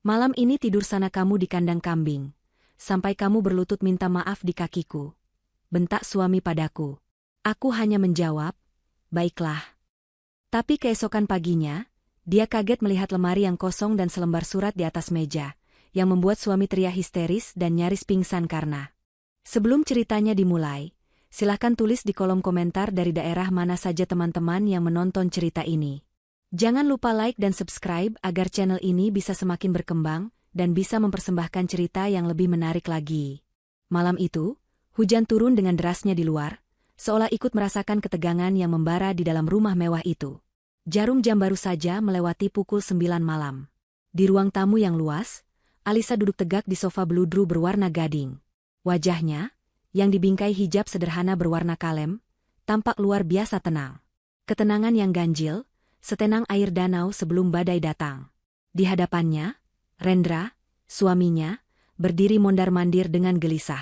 Malam ini tidur sana kamu di kandang kambing. Sampai kamu berlutut minta maaf di kakiku. Bentak suami padaku. Aku hanya menjawab, baiklah. Tapi keesokan paginya, dia kaget melihat lemari yang kosong dan selembar surat di atas meja, yang membuat suami teriak histeris dan nyaris pingsan karena. Sebelum ceritanya dimulai, silahkan tulis di kolom komentar dari daerah mana saja teman-teman yang menonton cerita ini. Jangan lupa like dan subscribe agar channel ini bisa semakin berkembang dan bisa mempersembahkan cerita yang lebih menarik lagi. Malam itu, hujan turun dengan derasnya di luar, seolah ikut merasakan ketegangan yang membara di dalam rumah mewah itu. Jarum jam baru saja melewati pukul 9 malam. Di ruang tamu yang luas, Alisa duduk tegak di sofa beludru berwarna gading. Wajahnya, yang dibingkai hijab sederhana berwarna kalem, tampak luar biasa tenang. Ketenangan yang ganjil, setenang air danau sebelum badai datang. Di hadapannya, Rendra, suaminya, berdiri mondar-mandir dengan gelisah.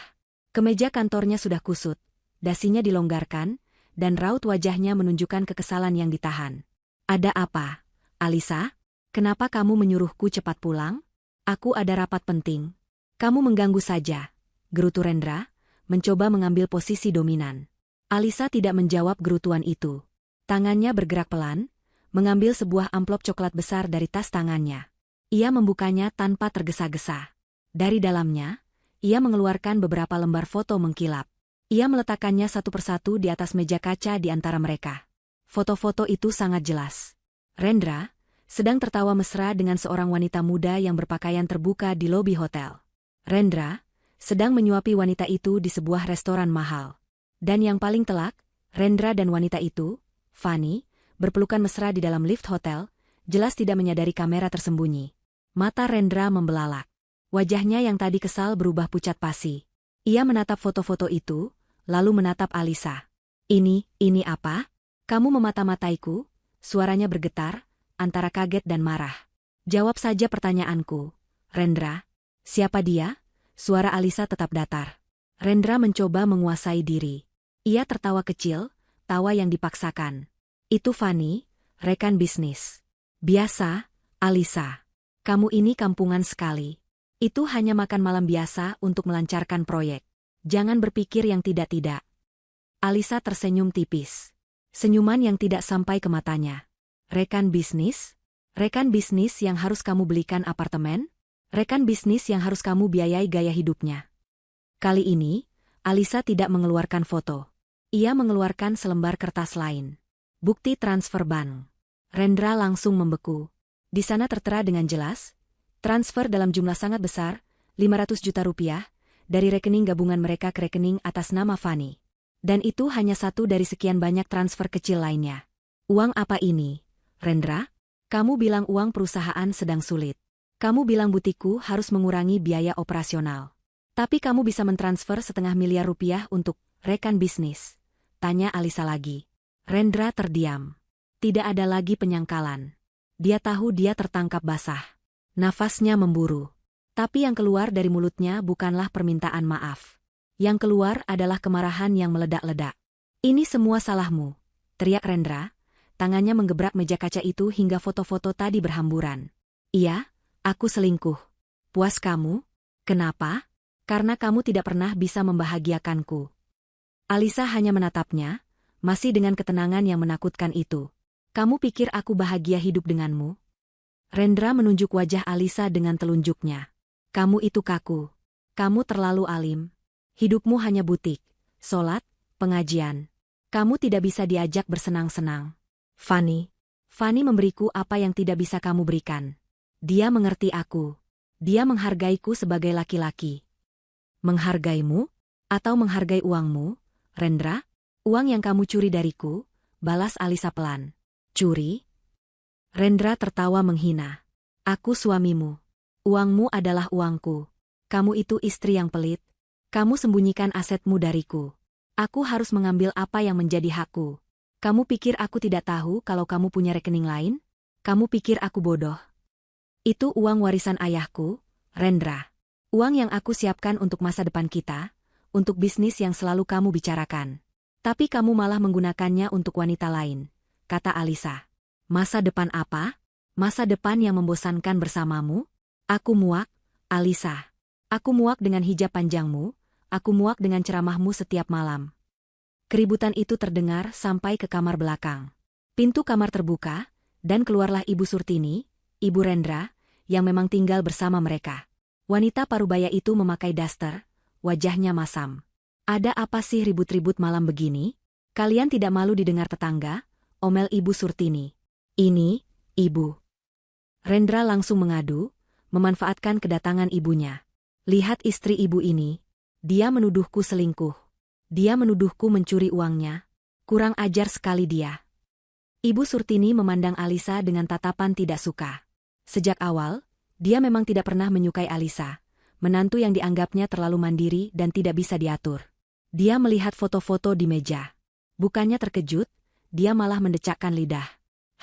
Kemeja kantornya sudah kusut, dasinya dilonggarkan, dan raut wajahnya menunjukkan kekesalan yang ditahan. Ada apa, Alisa? Kenapa kamu menyuruhku cepat pulang? Aku ada rapat penting. Kamu mengganggu saja, gerutu Rendra, mencoba mengambil posisi dominan. Alisa tidak menjawab gerutuan itu. Tangannya bergerak pelan, mengambil sebuah amplop coklat besar dari tas tangannya. Ia membukanya tanpa tergesa-gesa. Dari dalamnya, ia mengeluarkan beberapa lembar foto mengkilap. Ia meletakkannya satu persatu di atas meja kaca di antara mereka. Foto-foto itu sangat jelas. Rendra sedang tertawa mesra dengan seorang wanita muda yang berpakaian terbuka di lobi hotel. Rendra sedang menyuapi wanita itu di sebuah restoran mahal. Dan yang paling telak, Rendra dan wanita itu, Fanny, berpelukan mesra di dalam lift hotel, jelas tidak menyadari kamera tersembunyi. Mata Rendra membelalak. Wajahnya yang tadi kesal berubah pucat pasi. Ia menatap foto-foto itu, lalu menatap Alisa. Ini apa? Kamu memata-mataiku? Suaranya bergetar, antara kaget dan marah. Jawab saja pertanyaanku, Rendra. Siapa dia? Suara Alisa tetap datar. Rendra mencoba menguasai diri. Ia tertawa kecil, tawa yang dipaksakan. Itu Fanny, rekan bisnis. Biasa, Alisa. Kamu ini kampungan sekali. Itu hanya makan malam biasa untuk melancarkan proyek. Jangan berpikir yang tidak-tidak. Alisa tersenyum tipis. Senyuman yang tidak sampai ke matanya. Rekan bisnis? Rekan bisnis yang harus kamu belikan apartemen? Rekan bisnis yang harus kamu biayai gaya hidupnya. Kali ini, Alisa tidak mengeluarkan foto. Ia mengeluarkan selembar kertas lain. Bukti transfer bank. Rendra langsung membeku. Di sana tertera dengan jelas, transfer dalam jumlah sangat besar, 500 juta rupiah, dari rekening gabungan mereka ke rekening atas nama Fanny. Dan itu hanya satu dari sekian banyak transfer kecil lainnya. Uang apa ini, Rendra? Kamu bilang uang perusahaan sedang sulit. Kamu bilang butikku harus mengurangi biaya operasional. Tapi kamu bisa mentransfer 500 miliar rupiah untuk rekan bisnis. Tanya Alisa lagi. Rendra terdiam. Tidak ada lagi penyangkalan. Dia tahu dia tertangkap basah. Nafasnya memburu. Tapi yang keluar dari mulutnya bukanlah permintaan maaf. Yang keluar adalah kemarahan yang meledak-ledak. Ini semua salahmu, teriak Rendra. Tangannya menggebrak meja kaca itu hingga foto-foto tadi berhamburan. Iya, aku selingkuh. Puas kamu? Kenapa? Karena kamu tidak pernah bisa membahagiakanku. Alisa hanya menatapnya, masih dengan ketenangan yang menakutkan itu. Kamu pikir aku bahagia hidup denganmu? Rendra menunjuk wajah Alisa dengan telunjuknya. Kamu itu kaku. Kamu terlalu alim. Hidupmu hanya butik, sholat, pengajian. Kamu tidak bisa diajak bersenang-senang. Fanny memberiku apa yang tidak bisa kamu berikan. Dia mengerti aku. Dia menghargaiku sebagai laki-laki. Menghargaimu? Atau menghargai uangmu, Rendra? Uang yang kamu curi dariku, balas Alisa pelan. Curi? Rendra tertawa menghina. Aku suamimu. Uangmu adalah uangku. Kamu itu istri yang pelit. Kamu sembunyikan asetmu dariku. Aku harus mengambil apa yang menjadi hakku. Kamu pikir aku tidak tahu kalau kamu punya rekening lain? Kamu pikir aku bodoh? Itu uang warisan ayahku, Rendra. Uang yang aku siapkan untuk masa depan kita, untuk bisnis yang selalu kamu bicarakan. Tapi kamu malah menggunakannya untuk wanita lain, kata Alisa. Masa depan apa? Masa depan yang membosankan bersamamu? Aku muak, Alisa. Aku muak dengan hijab panjangmu, aku muak dengan ceramahmu setiap malam. Keributan itu terdengar sampai ke kamar belakang. Pintu kamar terbuka, dan keluarlah Ibu Surtini, Ibu Rendra, yang memang tinggal bersama mereka. Wanita parubaya itu memakai daster, wajahnya masam. Ada apa sih ribut-ribut malam begini? Kalian tidak malu didengar tetangga? Omel Ibu Surtini. Ini, Ibu. Rendra langsung mengadu, memanfaatkan kedatangan ibunya. Lihat istri ibu ini. Dia menuduhku selingkuh. Dia menuduhku mencuri uangnya. Kurang ajar sekali dia. Ibu Surtini memandang Alisa dengan tatapan tidak suka. Sejak awal, dia memang tidak pernah menyukai Alisa, menantu yang dianggapnya terlalu mandiri dan tidak bisa diatur. Dia melihat foto-foto di meja. Bukannya terkejut, dia malah mendecakkan lidah.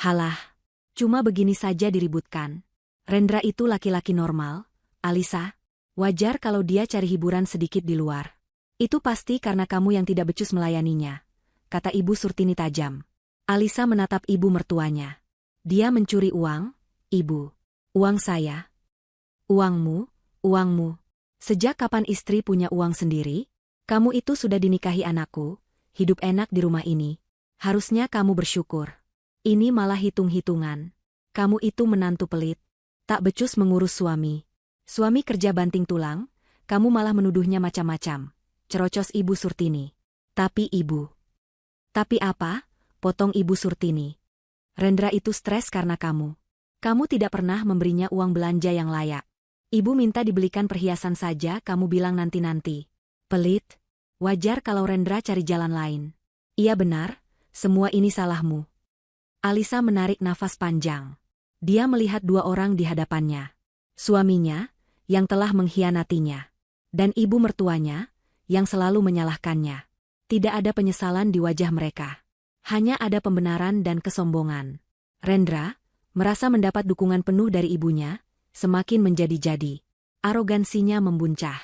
Halah, cuma begini saja diributkan. Rendra itu laki-laki normal, Alisa. Wajar kalau dia cari hiburan sedikit di luar. Itu pasti karena kamu yang tidak becus melayaninya, kata Ibu Surtini tajam. Alisa menatap ibu mertuanya. Dia mencuri uang, Ibu. Uang saya. Uangmu, uangmu. Sejak kapan istri punya uang sendiri? Kamu itu sudah dinikahi anakku, hidup enak di rumah ini. Harusnya kamu bersyukur. Ini malah hitung-hitungan. Kamu itu menantu pelit. Tak becus mengurus suami. Suami kerja banting tulang, kamu malah menuduhnya macam-macam. Cerocos Ibu Surtini. Tapi Ibu. Tapi apa? Potong Ibu Surtini. Rendra itu stres karena kamu. Kamu tidak pernah memberinya uang belanja yang layak. Ibu minta dibelikan perhiasan saja, kamu bilang nanti-nanti. Pelit. Wajar kalau Rendra cari jalan lain. Iya benar, semua ini salahmu. Alisa menarik nafas panjang. Dia melihat dua orang di hadapannya. Suaminya, yang telah mengkhianatinya. Dan ibu mertuanya, yang selalu menyalahkannya. Tidak ada penyesalan di wajah mereka. Hanya ada pembenaran dan kesombongan. Rendra, merasa mendapat dukungan penuh dari ibunya, semakin menjadi-jadi. Arogansinya membuncah.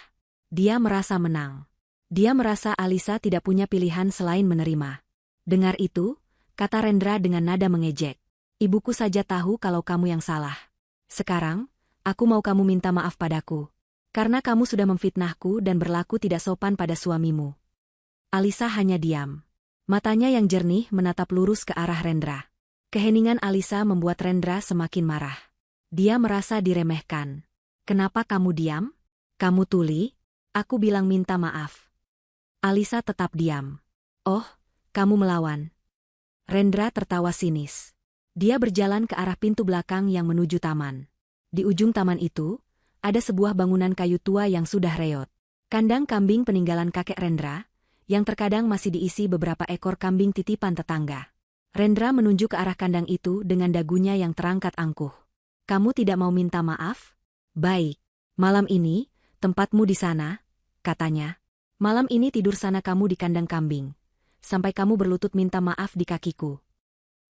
Dia merasa menang. Dia merasa Alisa tidak punya pilihan selain menerima. Dengar itu, kata Rendra dengan nada mengejek. Ibuku saja tahu kalau kamu yang salah. Sekarang, aku mau kamu minta maaf padaku. Karena kamu sudah memfitnahku dan berlaku tidak sopan pada suamimu. Alisa hanya diam. Matanya yang jernih menatap lurus ke arah Rendra. Keheningan Alisa membuat Rendra semakin marah. Dia merasa diremehkan. Kenapa kamu diam? Kamu tuli? Aku bilang minta maaf. Alisa tetap diam. Oh, kamu melawan. Rendra tertawa sinis. Dia berjalan ke arah pintu belakang yang menuju taman. Di ujung taman itu, ada sebuah bangunan kayu tua yang sudah reot. Kandang kambing peninggalan kakek Rendra, yang terkadang masih diisi beberapa ekor kambing titipan tetangga. Rendra menunjuk ke arah kandang itu dengan dagunya yang terangkat angkuh. Kamu tidak mau minta maaf? Baik. Malam ini, tempatmu di sana, katanya. Malam ini tidur sana kamu di kandang kambing. Sampai kamu berlutut minta maaf di kakiku.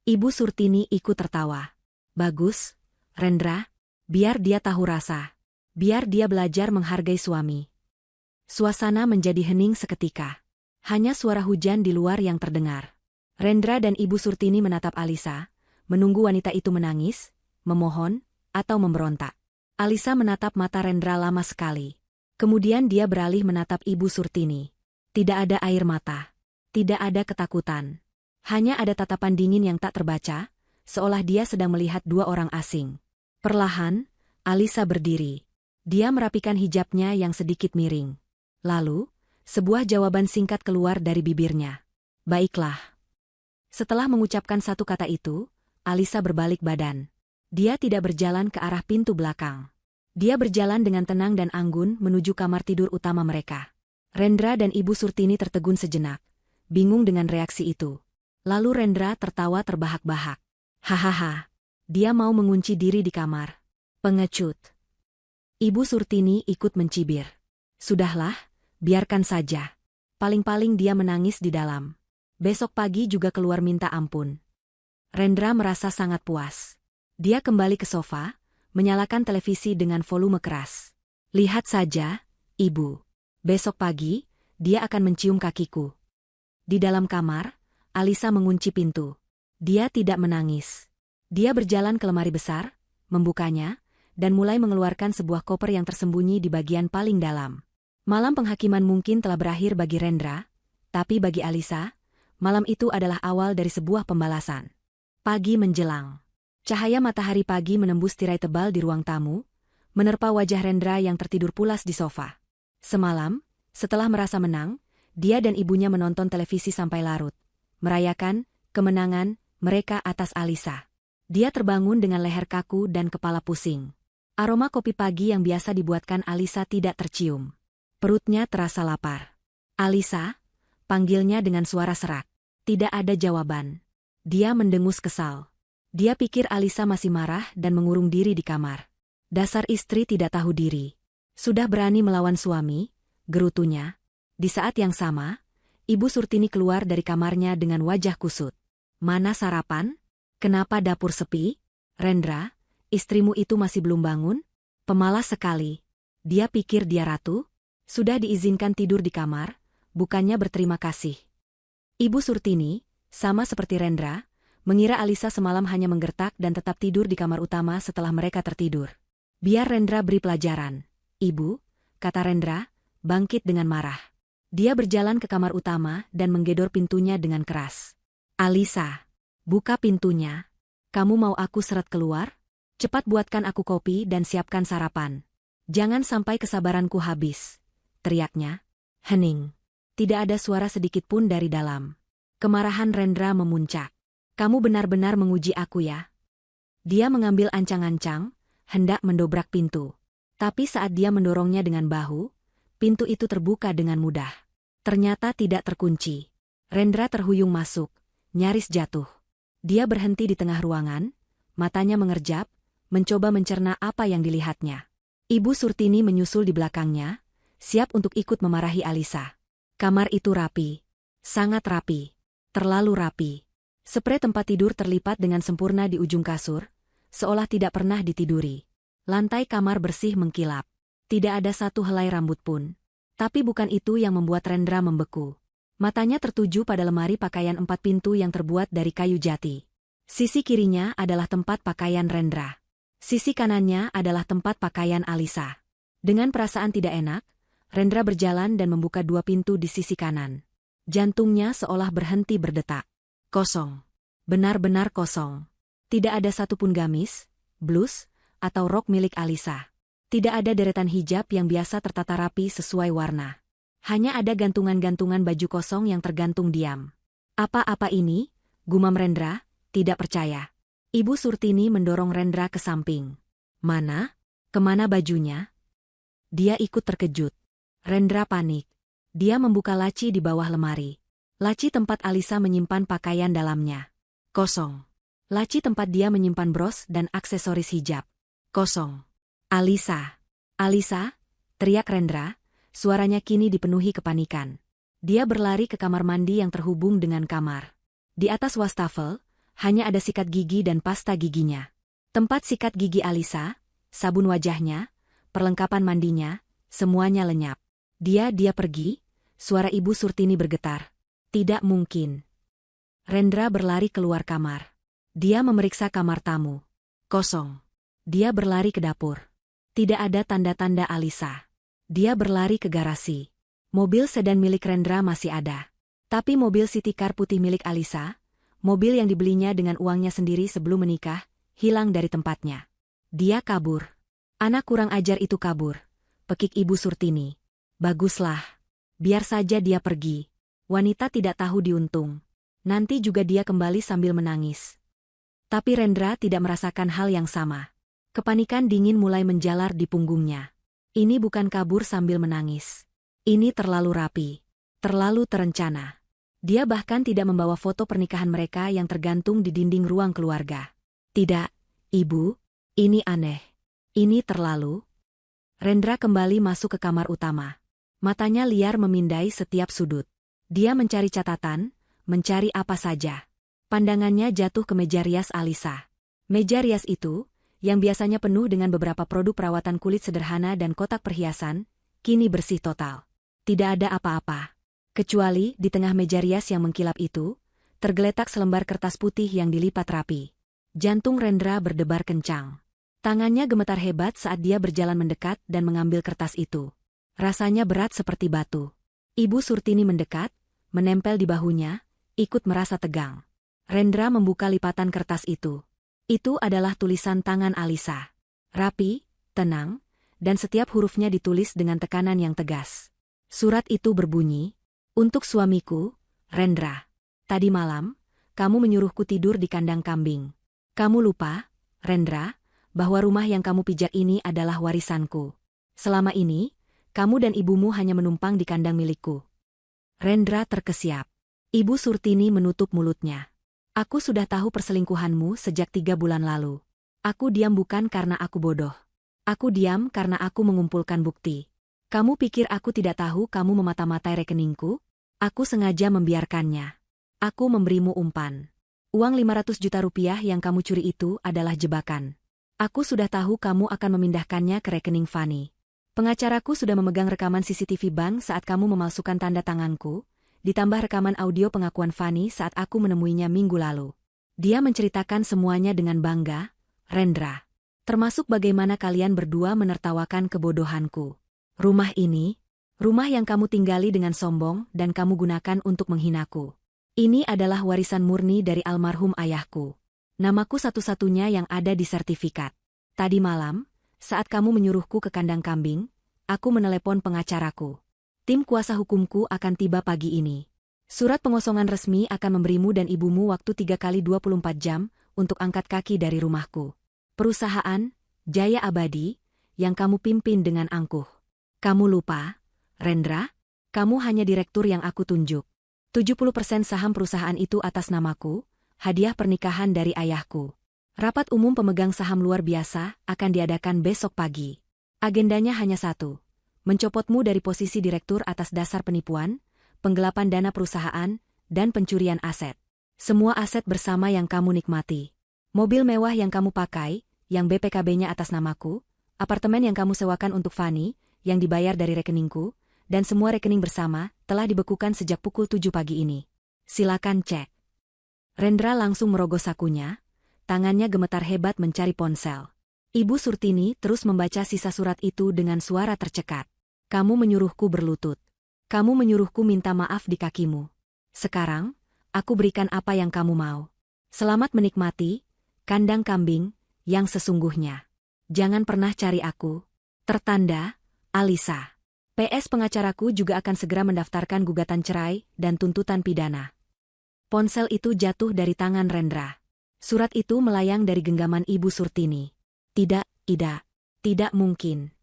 Ibu Surtini ikut tertawa. Bagus, Rendra. Biar dia tahu rasa. Biar dia belajar menghargai suami. Suasana menjadi hening seketika. Hanya suara hujan di luar yang terdengar. Rendra dan Ibu Surtini menatap Alisa, menunggu wanita itu menangis, memohon, atau memberontak. Alisa menatap mata Rendra lama sekali. Kemudian dia beralih menatap Ibu Surtini. Tidak ada air mata. Tidak ada ketakutan. Hanya ada tatapan dingin yang tak terbaca, seolah dia sedang melihat dua orang asing. Perlahan, Alisa berdiri. Dia merapikan hijabnya yang sedikit miring. Lalu, sebuah jawaban singkat keluar dari bibirnya. Baiklah. Setelah mengucapkan satu kata itu, Alisa berbalik badan. Dia tidak berjalan ke arah pintu belakang. Dia berjalan dengan tenang dan anggun menuju kamar tidur utama mereka. Rendra dan Ibu Surtini tertegun sejenak, bingung dengan reaksi itu. Lalu Rendra tertawa terbahak-bahak. Hahaha. Dia mau mengunci diri di kamar. Pengecut. Ibu Surtini ikut mencibir. Sudahlah, biarkan saja. Paling-paling dia menangis di dalam. Besok pagi juga keluar minta ampun. Rendra merasa sangat puas. Dia kembali ke sofa, menyalakan televisi dengan volume keras. Lihat saja, Ibu. Besok pagi, dia akan mencium kakiku. Di dalam kamar, Alisa mengunci pintu. Dia tidak menangis. Dia berjalan ke lemari besar, membukanya, dan mulai mengeluarkan sebuah koper yang tersembunyi di bagian paling dalam. Malam penghakiman mungkin telah berakhir bagi Rendra, tapi bagi Alisa, malam itu adalah awal dari sebuah pembalasan. Pagi menjelang. Cahaya matahari pagi menembus tirai tebal di ruang tamu, menerpa wajah Rendra yang tertidur pulas di sofa. Semalam, setelah merasa menang, dia dan ibunya menonton televisi sampai larut, merayakan kemenangan mereka atas Alisa. Dia terbangun dengan leher kaku dan kepala pusing. Aroma kopi pagi yang biasa dibuatkan Alisa tidak tercium. Perutnya terasa lapar. "Alisa," panggilnya dengan suara serak. Tidak ada jawaban. Dia mendengus kesal. Dia pikir Alisa masih marah dan mengurung diri di kamar. Dasar istri tidak tahu diri. Sudah berani melawan suami, gerutunya. Di saat yang sama, Ibu Surtini keluar dari kamarnya dengan wajah kusut. "Mana sarapan? Kenapa dapur sepi? Rendra, istrimu itu masih belum bangun?" Pemalas sekali. Dia pikir dia ratu, sudah diizinkan tidur di kamar, bukannya berterima kasih. Ibu Surtini, sama seperti Rendra, mengira Alisa semalam hanya menggertak dan tetap tidur di kamar utama setelah mereka tertidur. "Biar Rendra beri pelajaran." "Ibu," kata Rendra, bangkit dengan marah. Dia berjalan ke kamar utama dan menggedor pintunya dengan keras. "Alisa, buka pintunya. Kamu mau aku seret keluar? Cepat buatkan aku kopi dan siapkan sarapan. Jangan sampai kesabaranku habis," teriaknya. Hening. Tidak ada suara sedikit pun dari dalam. Kemarahan Rendra memuncak. "Kamu benar-benar menguji aku ya?" Dia mengambil ancang-ancang, hendak mendobrak pintu. Tapi saat dia mendorongnya dengan bahu, pintu itu terbuka dengan mudah. Ternyata tidak terkunci. Rendra terhuyung masuk, nyaris jatuh. Dia berhenti di tengah ruangan, matanya mengerjap, mencoba mencerna apa yang dilihatnya. Ibu Surtini menyusul di belakangnya, siap untuk ikut memarahi Alisa. Kamar itu rapi. Sangat rapi. Terlalu rapi. Sprei tempat tidur terlipat dengan sempurna di ujung kasur, seolah tidak pernah ditiduri. Lantai kamar bersih mengkilap. Tidak ada satu helai rambut pun. Tapi bukan itu yang membuat Rendra membeku. Matanya tertuju pada lemari pakaian 4 pintu yang terbuat dari kayu jati. Sisi kirinya adalah tempat pakaian Rendra. Sisi kanannya adalah tempat pakaian Alisa. Dengan perasaan tidak enak, Rendra berjalan dan membuka 2 pintu di sisi kanan. Jantungnya seolah berhenti berdetak. Kosong. Benar-benar kosong. Tidak ada satupun gamis, blus, atau rok milik Alisa. Tidak ada deretan hijab yang biasa tertata rapi sesuai warna. Hanya ada gantungan-gantungan baju kosong yang tergantung diam. "Apa-apa ini?" gumam Rendra, tidak percaya. Ibu Surtini mendorong Rendra ke samping. "Mana? Kemana bajunya?" Dia ikut terkejut. Rendra panik. Dia membuka laci di bawah lemari. Laci tempat Alisa menyimpan pakaian dalamnya. Kosong. Laci tempat dia menyimpan bros dan aksesoris hijab. Kosong. "Alisa! Alisa!" teriak Rendra, suaranya kini dipenuhi kepanikan. Dia berlari ke kamar mandi yang terhubung dengan kamar. Di atas wastafel, hanya ada sikat gigi dan pasta giginya. Tempat sikat gigi Alisa, sabun wajahnya, perlengkapan mandinya, semuanya lenyap. Dia pergi, suara Ibu Surtini bergetar. Tidak mungkin. Rendra berlari keluar kamar. Dia memeriksa kamar tamu. Kosong. Dia berlari ke dapur. Tidak ada tanda-tanda Alisa. Dia berlari ke garasi. Mobil sedan milik Rendra masih ada. Tapi mobil City Car putih milik Alisa, mobil yang dibelinya dengan uangnya sendiri sebelum menikah, hilang dari tempatnya. Dia kabur. Anak kurang ajar itu kabur. Pekik Ibu Surtini. Baguslah. Biar saja dia pergi. Wanita tidak tahu diuntung. Nanti juga dia kembali sambil menangis. Tapi Rendra tidak merasakan hal yang sama. Kepanikan dingin mulai menjalar di punggungnya. Ini bukan kabur sambil menangis. Ini terlalu rapi. Terlalu terencana. Dia bahkan tidak membawa foto pernikahan mereka yang tergantung di dinding ruang keluarga. "Tidak, Ibu. Ini aneh. Ini terlalu..." Rendra kembali masuk ke kamar utama. Matanya liar memindai setiap sudut. Dia mencari catatan, mencari apa saja. Pandangannya jatuh ke meja rias Alisa. Meja rias itu, yang biasanya penuh dengan beberapa produk perawatan kulit sederhana dan kotak perhiasan, kini bersih total. Tidak ada apa-apa. Kecuali di tengah meja rias yang mengkilap itu, tergeletak selembar kertas putih yang dilipat rapi. Jantung Rendra berdebar kencang. Tangannya gemetar hebat saat dia berjalan mendekat dan mengambil kertas itu. Rasanya berat seperti batu. Ibu Surtini mendekat, menempel di bahunya, ikut merasa tegang. Rendra membuka lipatan kertas itu. Itu adalah tulisan tangan Alisa. Rapi, tenang, dan setiap hurufnya ditulis dengan tekanan yang tegas. Surat itu berbunyi, "Untuk suamiku, Rendra. Tadi malam, kamu menyuruhku tidur di kandang kambing. Kamu lupa, Rendra, bahwa rumah yang kamu pijak ini adalah warisanku. Selama ini, kamu dan ibumu hanya menumpang di kandang milikku." Rendra terkesiap. Ibu Surtini menutup mulutnya. "Aku sudah tahu perselingkuhanmu sejak 3 bulan lalu. Aku diam bukan karena aku bodoh. Aku diam karena aku mengumpulkan bukti. Kamu pikir aku tidak tahu kamu memata-matai rekeningku? Aku sengaja membiarkannya. Aku memberimu umpan. Uang 500 juta rupiah yang kamu curi itu adalah jebakan. Aku sudah tahu kamu akan memindahkannya ke rekening Fani. Pengacaraku sudah memegang rekaman CCTV bank saat kamu memalsukan tanda tanganku, ditambah rekaman audio pengakuan Fani saat aku menemuinya minggu lalu. Dia menceritakan semuanya dengan bangga, Rendra. Termasuk bagaimana kalian berdua menertawakan kebodohanku. Rumah ini, rumah yang kamu tinggali dengan sombong dan kamu gunakan untuk menghinaku. Ini adalah warisan murni dari almarhum ayahku. Namaku satu-satunya yang ada di sertifikat. Tadi malam, saat kamu menyuruhku ke kandang kambing, aku menelepon pengacaraku. Tim kuasa hukumku akan tiba pagi ini. Surat pengosongan resmi akan memberimu dan ibumu waktu 3 kali 24 jam untuk angkat kaki dari rumahku. Perusahaan, Jaya Abadi, yang kamu pimpin dengan angkuh. Kamu lupa, Rendra? Kamu hanya direktur yang aku tunjuk. 70% saham perusahaan itu atas namaku, hadiah pernikahan dari ayahku. Rapat umum pemegang saham luar biasa akan diadakan besok pagi. Agendanya hanya satu, mencopotmu dari posisi direktur atas dasar penipuan, penggelapan dana perusahaan, dan pencurian aset. Semua aset bersama yang kamu nikmati. Mobil mewah yang kamu pakai, yang BPKB-nya atas namaku, apartemen yang kamu sewakan untuk Fani, yang dibayar dari rekeningku, dan semua rekening bersama telah dibekukan sejak pukul 7 pagi ini. Silakan cek. Rendra langsung merogoh sakunya, tangannya gemetar hebat mencari ponsel. Ibu Surtini terus membaca sisa surat itu dengan suara tercekat. Kamu menyuruhku berlutut. Kamu menyuruhku minta maaf di kakimu. Sekarang, aku berikan apa yang kamu mau. Selamat menikmati kandang kambing yang sesungguhnya. Jangan pernah cari aku. Tertanda, Alisa. PS pengacaraku juga akan segera mendaftarkan gugatan cerai dan tuntutan pidana. Ponsel itu jatuh dari tangan Rendra. Surat itu melayang dari genggaman Ibu Surtini. Tidak mungkin.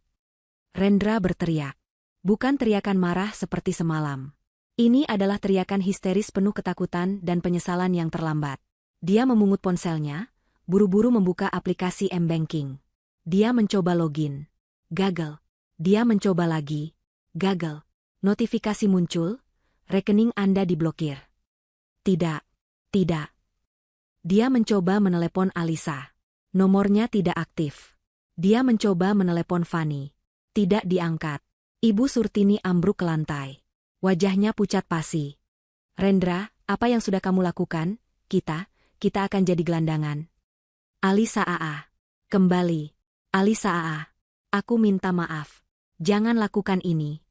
Rendra berteriak. Bukan teriakan marah seperti semalam. Ini adalah teriakan histeris penuh ketakutan dan penyesalan yang terlambat. Dia memungut ponselnya, buru-buru membuka aplikasi M-Banking. Dia mencoba login. Gagal. Dia mencoba lagi. Gagal. Notifikasi muncul, rekening Anda diblokir. Tidak. Dia mencoba menelepon Alisa. Nomornya tidak aktif. Dia mencoba menelepon Fani. Tidak diangkat. Ibu Surtini ambruk ke lantai. Wajahnya pucat pasi. Rendra, apa yang sudah kamu lakukan? Kita akan jadi gelandangan. Alisa kembali. Alisa aku minta maaf. Jangan lakukan ini.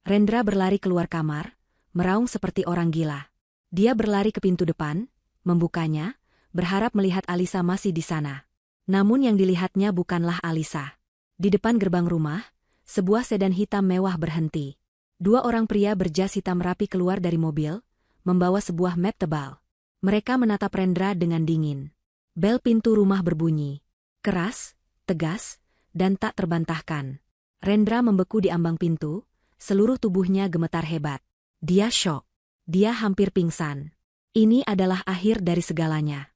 Rendra berlari keluar kamar, meraung seperti orang gila. Dia berlari ke pintu depan, membukanya, berharap melihat Alisa masih di sana. Namun yang dilihatnya bukanlah Alisa. Di depan gerbang rumah, sebuah sedan hitam mewah berhenti. 2 orang pria berjas hitam rapi keluar dari mobil, membawa sebuah map tebal. Mereka menatap Rendra dengan dingin. Bel pintu rumah berbunyi. Keras, tegas, dan tak terbantahkan. Rendra membeku di ambang pintu, seluruh tubuhnya gemetar hebat. Dia syok. Dia hampir pingsan. Ini adalah akhir dari segalanya.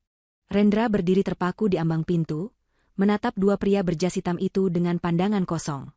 Rendra berdiri terpaku di ambang pintu, menatap 2 pria berjas hitam itu dengan pandangan kosong.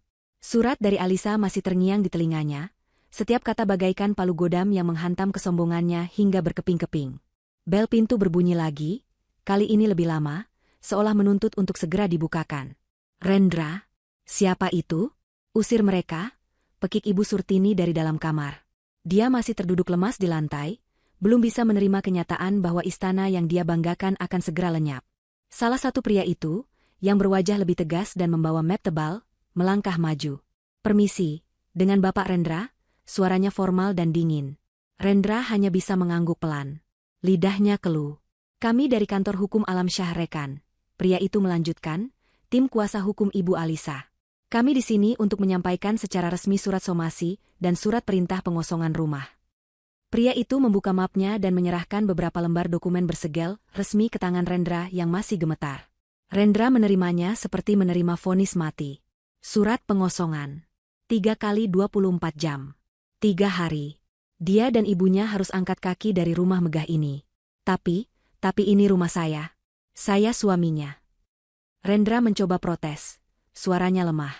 Surat dari Alisa masih terngiang di telinganya, setiap kata bagaikan palu godam yang menghantam kesombongannya hingga berkeping-keping. Bel pintu berbunyi lagi, kali ini lebih lama, seolah menuntut untuk segera dibukakan. Rendra, siapa itu? Usir mereka, pekik Ibu Surtini dari dalam kamar. Dia masih terduduk lemas di lantai, belum bisa menerima kenyataan bahwa istana yang dia banggakan akan segera lenyap. Salah satu pria itu, yang berwajah lebih tegas dan membawa map tebal, melangkah maju. "Permisi, dengan Bapak Rendra," suaranya formal dan dingin. Rendra hanya bisa mengangguk pelan. Lidahnya keluh. "Kami dari kantor hukum Alam Syah Rekan," pria itu melanjutkan, "tim kuasa hukum Ibu Alisa. Kami di sini untuk menyampaikan secara resmi surat somasi dan surat perintah pengosongan rumah." Pria itu membuka mapnya dan menyerahkan beberapa lembar dokumen bersegel resmi ke tangan Rendra yang masih gemetar. Rendra menerimanya seperti menerima vonis mati. Surat pengosongan. 3 kali 24 jam. 3 hari. Dia dan ibunya harus angkat kaki dari rumah megah ini. Tapi ini rumah saya. Saya suaminya." Rendra mencoba protes. Suaranya lemah.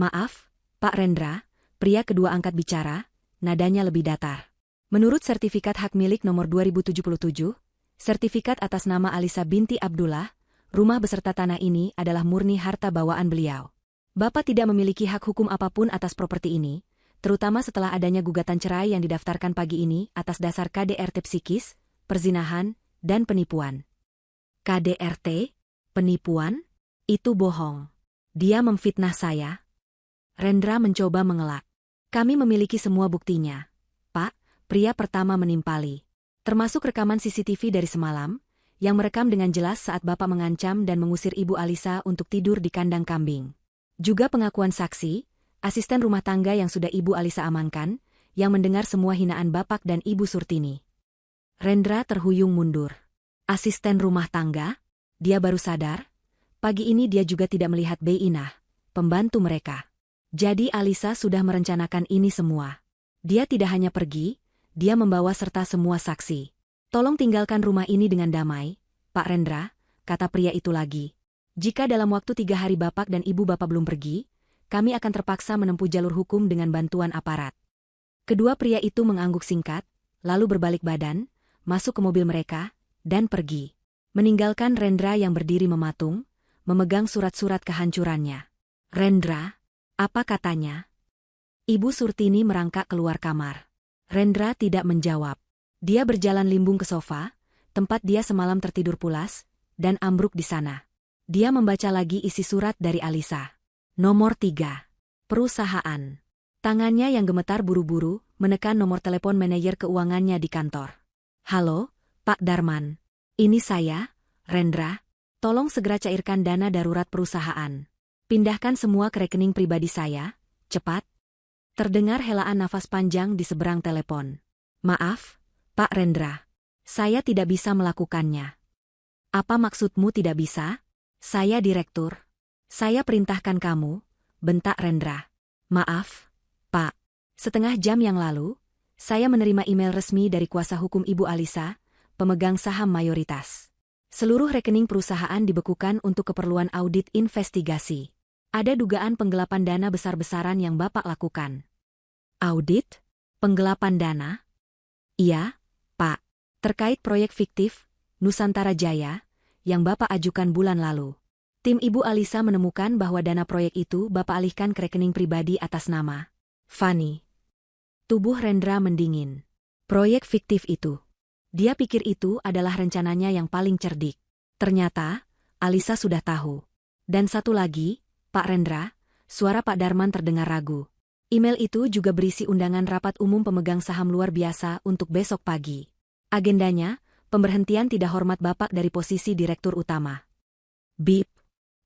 "Maaf, Pak Rendra," pria kedua angkat bicara, nadanya lebih datar. "Menurut sertifikat hak milik nomor 2077, sertifikat atas nama Alisa binti Abdullah, rumah beserta tanah ini adalah murni harta bawaan beliau. Bapak tidak memiliki hak hukum apapun atas properti ini, terutama setelah adanya gugatan cerai yang didaftarkan pagi ini atas dasar KDRT psikis, perzinahan, dan penipuan." "KDRT? Penipuan? Itu bohong. Dia memfitnah saya." Rendra mencoba mengelak. "Kami memiliki semua buktinya, Pak," pria pertama menimpali. "Termasuk rekaman CCTV dari semalam, yang merekam dengan jelas saat Bapak mengancam dan mengusir Ibu Alisa untuk tidur di kandang kambing. Juga pengakuan saksi, asisten rumah tangga yang sudah Ibu Alisa amankan, yang mendengar semua hinaan Bapak dan Ibu Surtini." Rendra terhuyung mundur. Asisten rumah tangga? Dia baru sadar. Pagi ini dia juga tidak melihat Inah, pembantu mereka. Jadi Alisa sudah merencanakan ini semua. Dia tidak hanya pergi, dia membawa serta semua saksi. "Tolong tinggalkan rumah ini dengan damai, Pak Rendra," kata pria itu lagi. "Jika dalam waktu 3 hari Bapak dan Ibu Bapak belum pergi, kami akan terpaksa menempuh jalur hukum dengan bantuan aparat." Kedua pria itu mengangguk singkat, lalu berbalik badan, masuk ke mobil mereka, dan pergi. Meninggalkan Rendra yang berdiri mematung, memegang surat-surat kehancurannya. "Rendra, apa katanya?" Ibu Surtini merangkak keluar kamar. Rendra tidak menjawab. Dia berjalan limbung ke sofa, tempat dia semalam tertidur pulas, dan ambruk di sana. Dia membaca lagi isi surat dari Alisa. Nomor 3. Perusahaan. Tangannya yang gemetar buru-buru menekan nomor telepon manajer keuangannya di kantor. "Halo, Pak Darman. Ini saya, Rendra. Tolong segera cairkan dana darurat perusahaan. Pindahkan semua ke rekening pribadi saya, cepat." Terdengar helaan nafas panjang di seberang telepon. "Maaf, Pak Rendra. Saya tidak bisa melakukannya." "Apa maksudmu tidak bisa? Saya direktur. Saya perintahkan kamu," bentak Rendra. "Maaf, Pak. Setengah jam yang lalu, saya menerima email resmi dari kuasa hukum Ibu Alisa, pemegang saham mayoritas. Seluruh rekening perusahaan dibekukan untuk keperluan audit investigasi. Ada dugaan penggelapan dana besar-besaran yang Bapak lakukan." "Audit? Penggelapan dana?" "Iya, Pak. Terkait proyek fiktif, Nusantara Jaya, yang Bapak ajukan bulan lalu. Tim Ibu Alisa menemukan bahwa dana proyek itu Bapak alihkan ke rekening pribadi atas nama Fani." Tubuh Rendra mendingin. Proyek fiktif itu. Dia pikir itu adalah rencananya yang paling cerdik. Ternyata, Alisa sudah tahu. "Dan satu lagi, Pak Rendra," suara Pak Darman terdengar ragu. "Email itu juga berisi undangan rapat umum pemegang saham luar biasa untuk besok pagi. Agendanya, pemberhentian tidak hormat Bapak dari posisi direktur utama." Bip.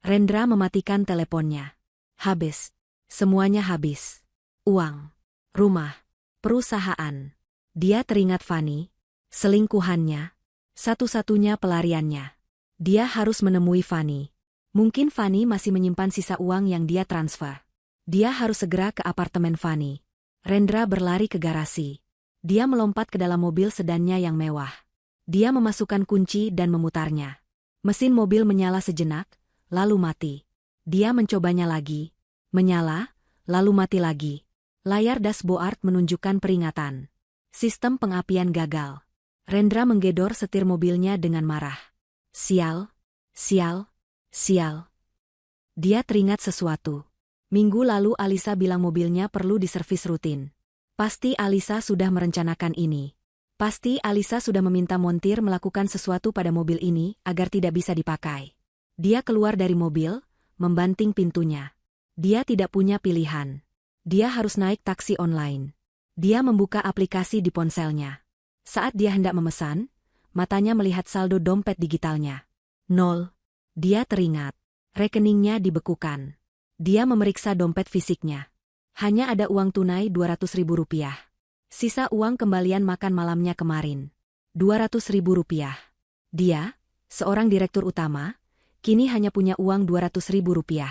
Rendra mematikan teleponnya. Habis. Semuanya habis. Uang. Rumah. Perusahaan. Dia teringat Fani. Selingkuhannya. Satu-satunya pelariannya. Dia harus menemui Fani. Mungkin Fani masih menyimpan sisa uang yang dia transfer. Dia harus segera ke apartemen Fani. Rendra berlari ke garasi. Dia melompat ke dalam mobil sedannya yang mewah. Dia memasukkan kunci dan memutarnya. Mesin mobil menyala sejenak, lalu mati. Dia mencobanya lagi. Menyala, lalu mati lagi. Layar dashboard menunjukkan peringatan. Sistem pengapian gagal. Rendra menggedor setir mobilnya dengan marah. Sial, sial, sial. Dia teringat sesuatu. Minggu lalu Alisa bilang mobilnya perlu diservis rutin. Pasti Alisa sudah merencanakan ini. Pasti Alisa sudah meminta montir melakukan sesuatu pada mobil ini agar tidak bisa dipakai. Dia keluar dari mobil, membanting pintunya. Dia tidak punya pilihan. Dia harus naik taksi online. Dia membuka aplikasi di ponselnya. Saat dia hendak memesan, matanya melihat saldo dompet digitalnya. 0. Dia teringat. Rekeningnya dibekukan. Dia memeriksa dompet fisiknya. Hanya ada uang tunai Rp200.000. Sisa uang kembalian makan malamnya kemarin. Rp200.000. Dia, seorang direktur utama, kini hanya punya uang Rp200.000.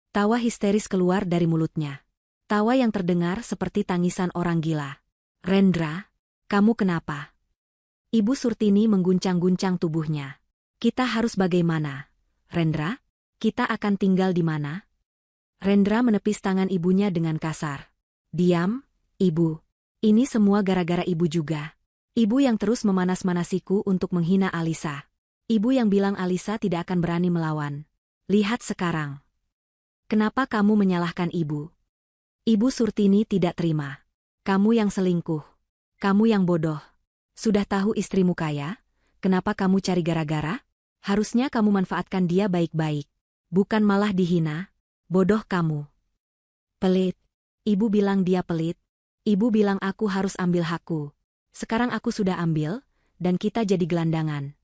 Tawa histeris keluar dari mulutnya. Tawa yang terdengar seperti tangisan orang gila. Rendra, kamu kenapa? Ibu Surtini mengguncang-guncang tubuhnya. Kita harus bagaimana? Rendra, kita akan tinggal di mana? Rendra menepis tangan ibunya dengan kasar. Diam, ibu. Ini semua gara-gara ibu juga. Ibu yang terus memanas-manasiku untuk menghina Alisa. Ibu yang bilang Alisa tidak akan berani melawan. Lihat sekarang. Kenapa kamu menyalahkan ibu? Ibu Surtini tidak terima. Kamu yang selingkuh. Kamu yang bodoh. Sudah tahu istrimu kaya? Kenapa kamu cari gara-gara? Harusnya kamu manfaatkan dia baik-baik. Bukan malah dihina. Bodoh kamu. Pelit. Ibu bilang dia pelit. Ibu bilang aku harus ambil hakku. Sekarang aku sudah ambil, dan kita jadi gelandangan.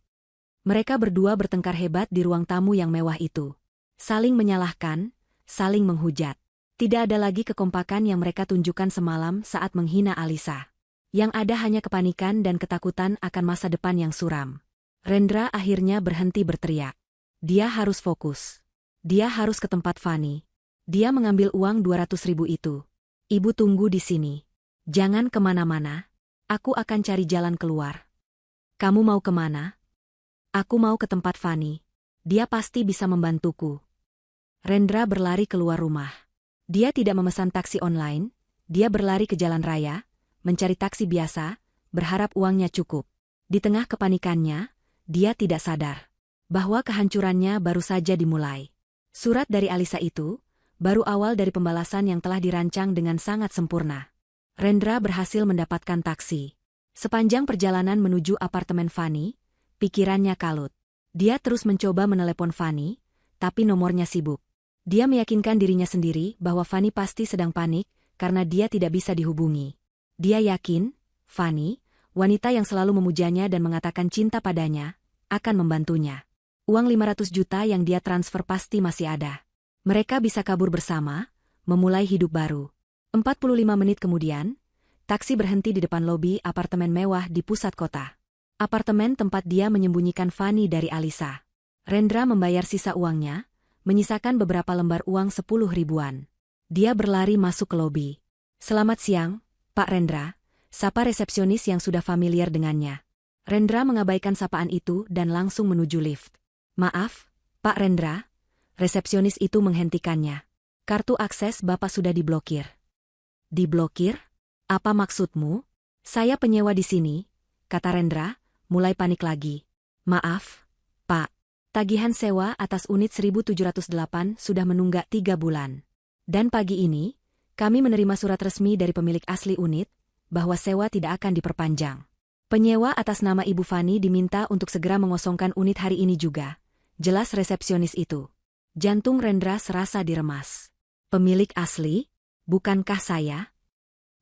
Mereka berdua bertengkar hebat di ruang tamu yang mewah itu. Saling menyalahkan, saling menghujat. Tidak ada lagi kekompakan yang mereka tunjukkan semalam saat menghina Alisa. Yang ada hanya kepanikan dan ketakutan akan masa depan yang suram. Rendra akhirnya berhenti berteriak. Dia harus fokus. Dia harus ke tempat Fani. Dia mengambil uang Rp200.000 itu. Ibu tunggu di sini. Jangan kemana-mana. Aku akan cari jalan keluar. Kamu mau kemana? Aku mau ke tempat Fani. Dia pasti bisa membantuku. Rendra berlari keluar rumah. Dia tidak memesan taksi online. Dia berlari ke jalan raya, mencari taksi biasa, berharap uangnya cukup. Di tengah kepanikannya, dia tidak sadar bahwa kehancurannya baru saja dimulai. Surat dari Alisa itu baru awal dari pembalasan yang telah dirancang dengan sangat sempurna. Rendra berhasil mendapatkan taksi. Sepanjang perjalanan menuju apartemen Fani, pikirannya kalut. Dia terus mencoba menelepon Fani, tapi nomornya sibuk. Dia meyakinkan dirinya sendiri bahwa Fani pasti sedang panik karena dia tidak bisa dihubungi. Dia yakin, Fani, wanita yang selalu memujanya dan mengatakan cinta padanya, akan membantunya. Uang 500 juta yang dia transfer pasti masih ada. Mereka bisa kabur bersama, memulai hidup baru. 45 menit kemudian, taksi berhenti di depan lobi apartemen mewah di pusat kota. Apartemen tempat dia menyembunyikan Fani dari Alisa. Rendra membayar sisa uangnya, menyisakan beberapa lembar uang 10 ribuan. Dia berlari masuk ke lobi. Selamat siang, Pak Rendra, sapa resepsionis yang sudah familiar dengannya. Rendra mengabaikan sapaan itu dan langsung menuju lift. Maaf, Pak Rendra. Resepsionis itu menghentikannya. Kartu akses Bapak sudah diblokir. Diblokir? Apa maksudmu? Saya penyewa di sini, kata Rendra, mulai panik lagi. Maaf, Pak. Tagihan sewa atas unit 1708 sudah menunggak 3 bulan. Dan pagi ini, kami menerima surat resmi dari pemilik asli unit, bahwa sewa tidak akan diperpanjang. Penyewa atas nama Ibu Fani diminta untuk segera mengosongkan unit hari ini juga. Jelas resepsionis itu. Jantung Rendra serasa diremas. Pemilik asli? Bukankah saya?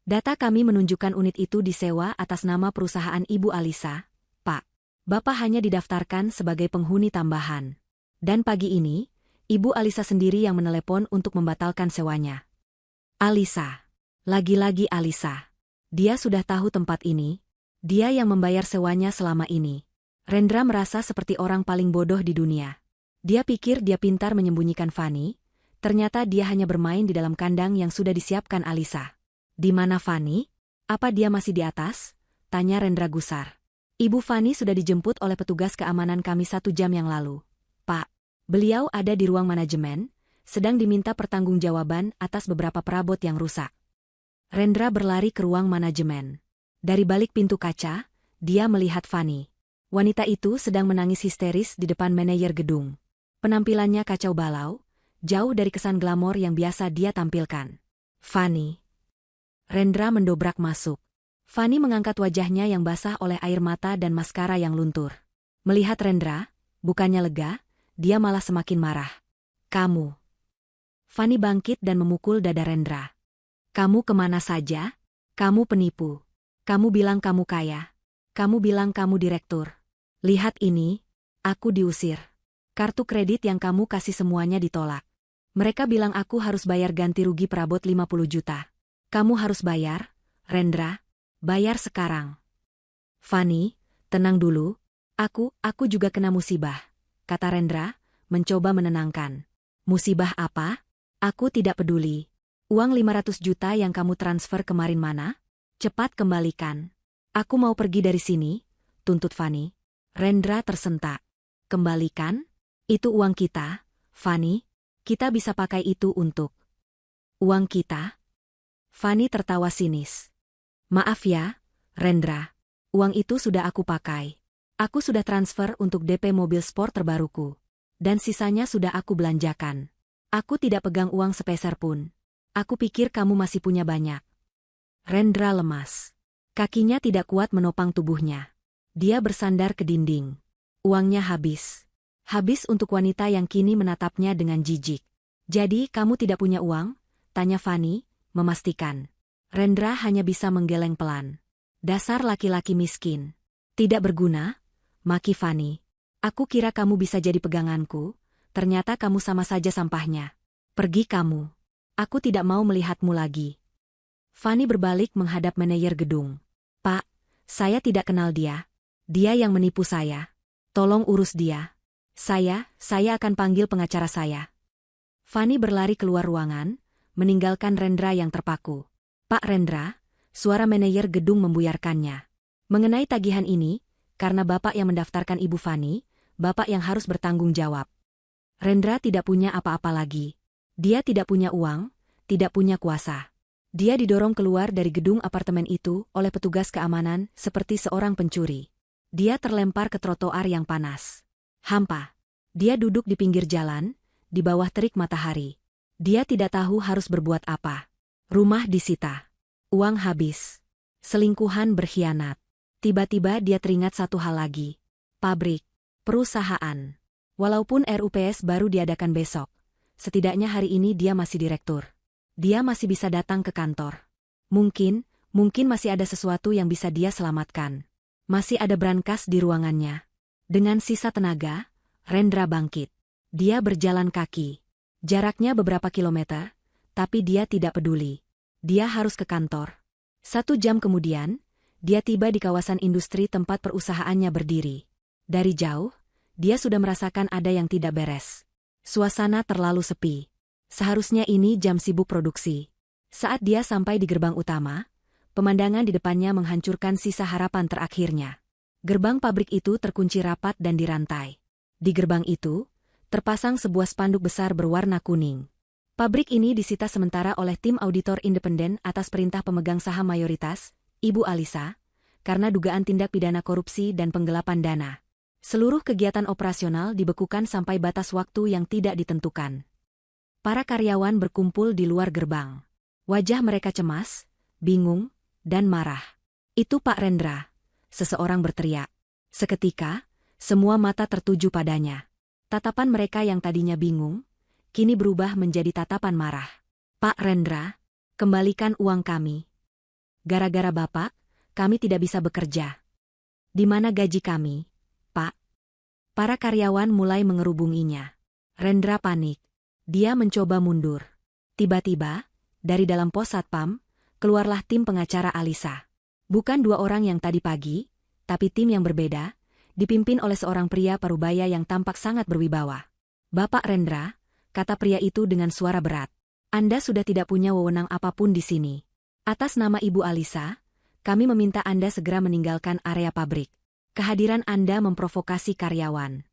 Data kami menunjukkan unit itu disewa atas nama perusahaan Ibu Alisa, Pak. Bapak hanya didaftarkan sebagai penghuni tambahan. Dan pagi ini, Ibu Alisa sendiri yang menelepon untuk membatalkan sewanya. Alisa. Lagi-lagi Alisa. Dia sudah tahu tempat ini. Dia yang membayar sewanya selama ini. Rendra merasa seperti orang paling bodoh di dunia. Dia pikir dia pintar menyembunyikan Fani, ternyata dia hanya bermain di dalam kandang yang sudah disiapkan Alisa. Di mana Fani? Apa dia masih di atas? Tanya Rendra gusar. Ibu Fani sudah dijemput oleh petugas keamanan kami 1 jam yang lalu. Pak, beliau ada di ruang manajemen, sedang diminta pertanggungjawaban atas beberapa perabot yang rusak. Rendra berlari ke ruang manajemen. Dari balik pintu kaca, dia melihat Fani. Wanita itu sedang menangis histeris di depan manajer gedung. Penampilannya kacau balau, jauh dari kesan glamor yang biasa dia tampilkan. Fani. Rendra mendobrak masuk. Fani mengangkat wajahnya yang basah oleh air mata dan maskara yang luntur. Melihat Rendra, bukannya lega, dia malah semakin marah. Kamu. Fanny bangkit dan memukul dada Rendra. Kamu kemana saja? Kamu penipu. Kamu bilang kamu kaya. Kamu bilang kamu direktur. Lihat ini, aku diusir. Kartu kredit yang kamu kasih semuanya ditolak. Mereka bilang aku harus bayar ganti rugi perabot 50 juta. Kamu harus bayar, Rendra. Bayar sekarang. Fanny, tenang dulu. Aku juga kena musibah, kata Rendra, mencoba menenangkan. Musibah apa? Aku tidak peduli. Uang 500 juta yang kamu transfer kemarin mana? Cepat kembalikan. Aku mau pergi dari sini, tuntut Fanny. Rendra tersentak. Kembalikan? Itu uang kita, Fanny. Kita bisa pakai itu untuk uang kita? Fanny tertawa sinis. Maaf ya, Rendra. Uang itu sudah aku pakai. Aku sudah transfer untuk DP mobil sport terbaruku. Dan sisanya sudah aku belanjakan. Aku tidak pegang uang sepeser pun. Aku pikir kamu masih punya banyak. Rendra lemas. Kakinya tidak kuat menopang tubuhnya. Dia bersandar ke dinding. Uangnya habis. Habis untuk wanita yang kini menatapnya dengan jijik. Jadi kamu tidak punya uang? Tanya Fanny, memastikan. Rendra hanya bisa menggeleng pelan. Dasar laki-laki miskin. Tidak berguna, maki Fanny. Aku kira kamu bisa jadi peganganku, ternyata kamu sama saja sampahnya. Pergi kamu. Aku tidak mau melihatmu lagi. Fanny berbalik menghadap manajer gedung. Pak, saya tidak kenal dia. Dia yang menipu saya. Tolong urus dia. Saya akan panggil pengacara saya. Fanny berlari keluar ruangan, meninggalkan Rendra yang terpaku. Pak Rendra, suara manajer gedung membuyarkannya. Mengenai tagihan ini, karena Bapak yang mendaftarkan Ibu Fanny, Bapak yang harus bertanggung jawab. Rendra tidak punya apa-apa lagi. Dia tidak punya uang, tidak punya kuasa. Dia didorong keluar dari gedung apartemen itu oleh petugas keamanan seperti seorang pencuri. Dia terlempar ke trotoar yang panas. Hampa. Dia duduk di pinggir jalan, di bawah terik matahari. Dia tidak tahu harus berbuat apa. Rumah disita. Uang habis. Selingkuhan berkhianat. Tiba-tiba dia teringat satu hal lagi. Pabrik. Perusahaan. Walaupun RUPS baru diadakan besok, setidaknya hari ini dia masih direktur. Dia masih bisa datang ke kantor. Mungkin masih ada sesuatu yang bisa dia selamatkan. Masih ada brankas di ruangannya. Dengan sisa tenaga, Rendra bangkit. Dia berjalan kaki. Jaraknya beberapa kilometer, tapi dia tidak peduli. Dia harus ke kantor. 1 jam kemudian, dia tiba di kawasan industri tempat perusahaannya berdiri. Dari jauh, dia sudah merasakan ada yang tidak beres. Suasana terlalu sepi. Seharusnya ini jam sibuk produksi. Saat dia sampai di gerbang utama, pemandangan di depannya menghancurkan sisa harapan terakhirnya. Gerbang pabrik itu terkunci rapat dan dirantai. Di gerbang itu, terpasang sebuah spanduk besar berwarna kuning. Pabrik ini disita sementara oleh tim auditor independen atas perintah pemegang saham mayoritas, Ibu Alisa, karena dugaan tindak pidana korupsi dan penggelapan dana. Seluruh kegiatan operasional dibekukan sampai batas waktu yang tidak ditentukan. Para karyawan berkumpul di luar gerbang. Wajah mereka cemas, bingung, dan marah. Itu Pak Rendra. Seseorang berteriak. Seketika, semua mata tertuju padanya. Tatapan mereka yang tadinya bingung, kini berubah menjadi tatapan marah. Pak Rendra, kembalikan uang kami. Gara-gara Bapak, kami tidak bisa bekerja. Di mana gaji kami, Pak? Para karyawan mulai mengerubunginya. Rendra panik. Dia mencoba mundur. Tiba-tiba, dari dalam pos satpam, keluarlah tim pengacara Alisa. Bukan 2 orang yang tadi pagi, tapi tim yang berbeda, dipimpin oleh seorang pria parubaya yang tampak sangat berwibawa. Bapak Rendra, kata pria itu dengan suara berat. Anda sudah tidak punya wewenang apapun di sini. Atas nama Ibu Alisa, kami meminta Anda segera meninggalkan area pabrik. Kehadiran Anda memprovokasi karyawan.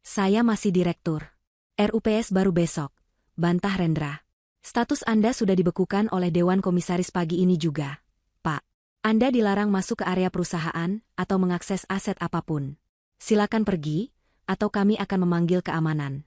Saya masih direktur. RUPS baru besok, bantah Rendra. Status Anda sudah dibekukan oleh Dewan Komisaris pagi ini juga, Pak. Anda dilarang masuk ke area perusahaan atau mengakses aset apapun. Silakan pergi, atau kami akan memanggil keamanan.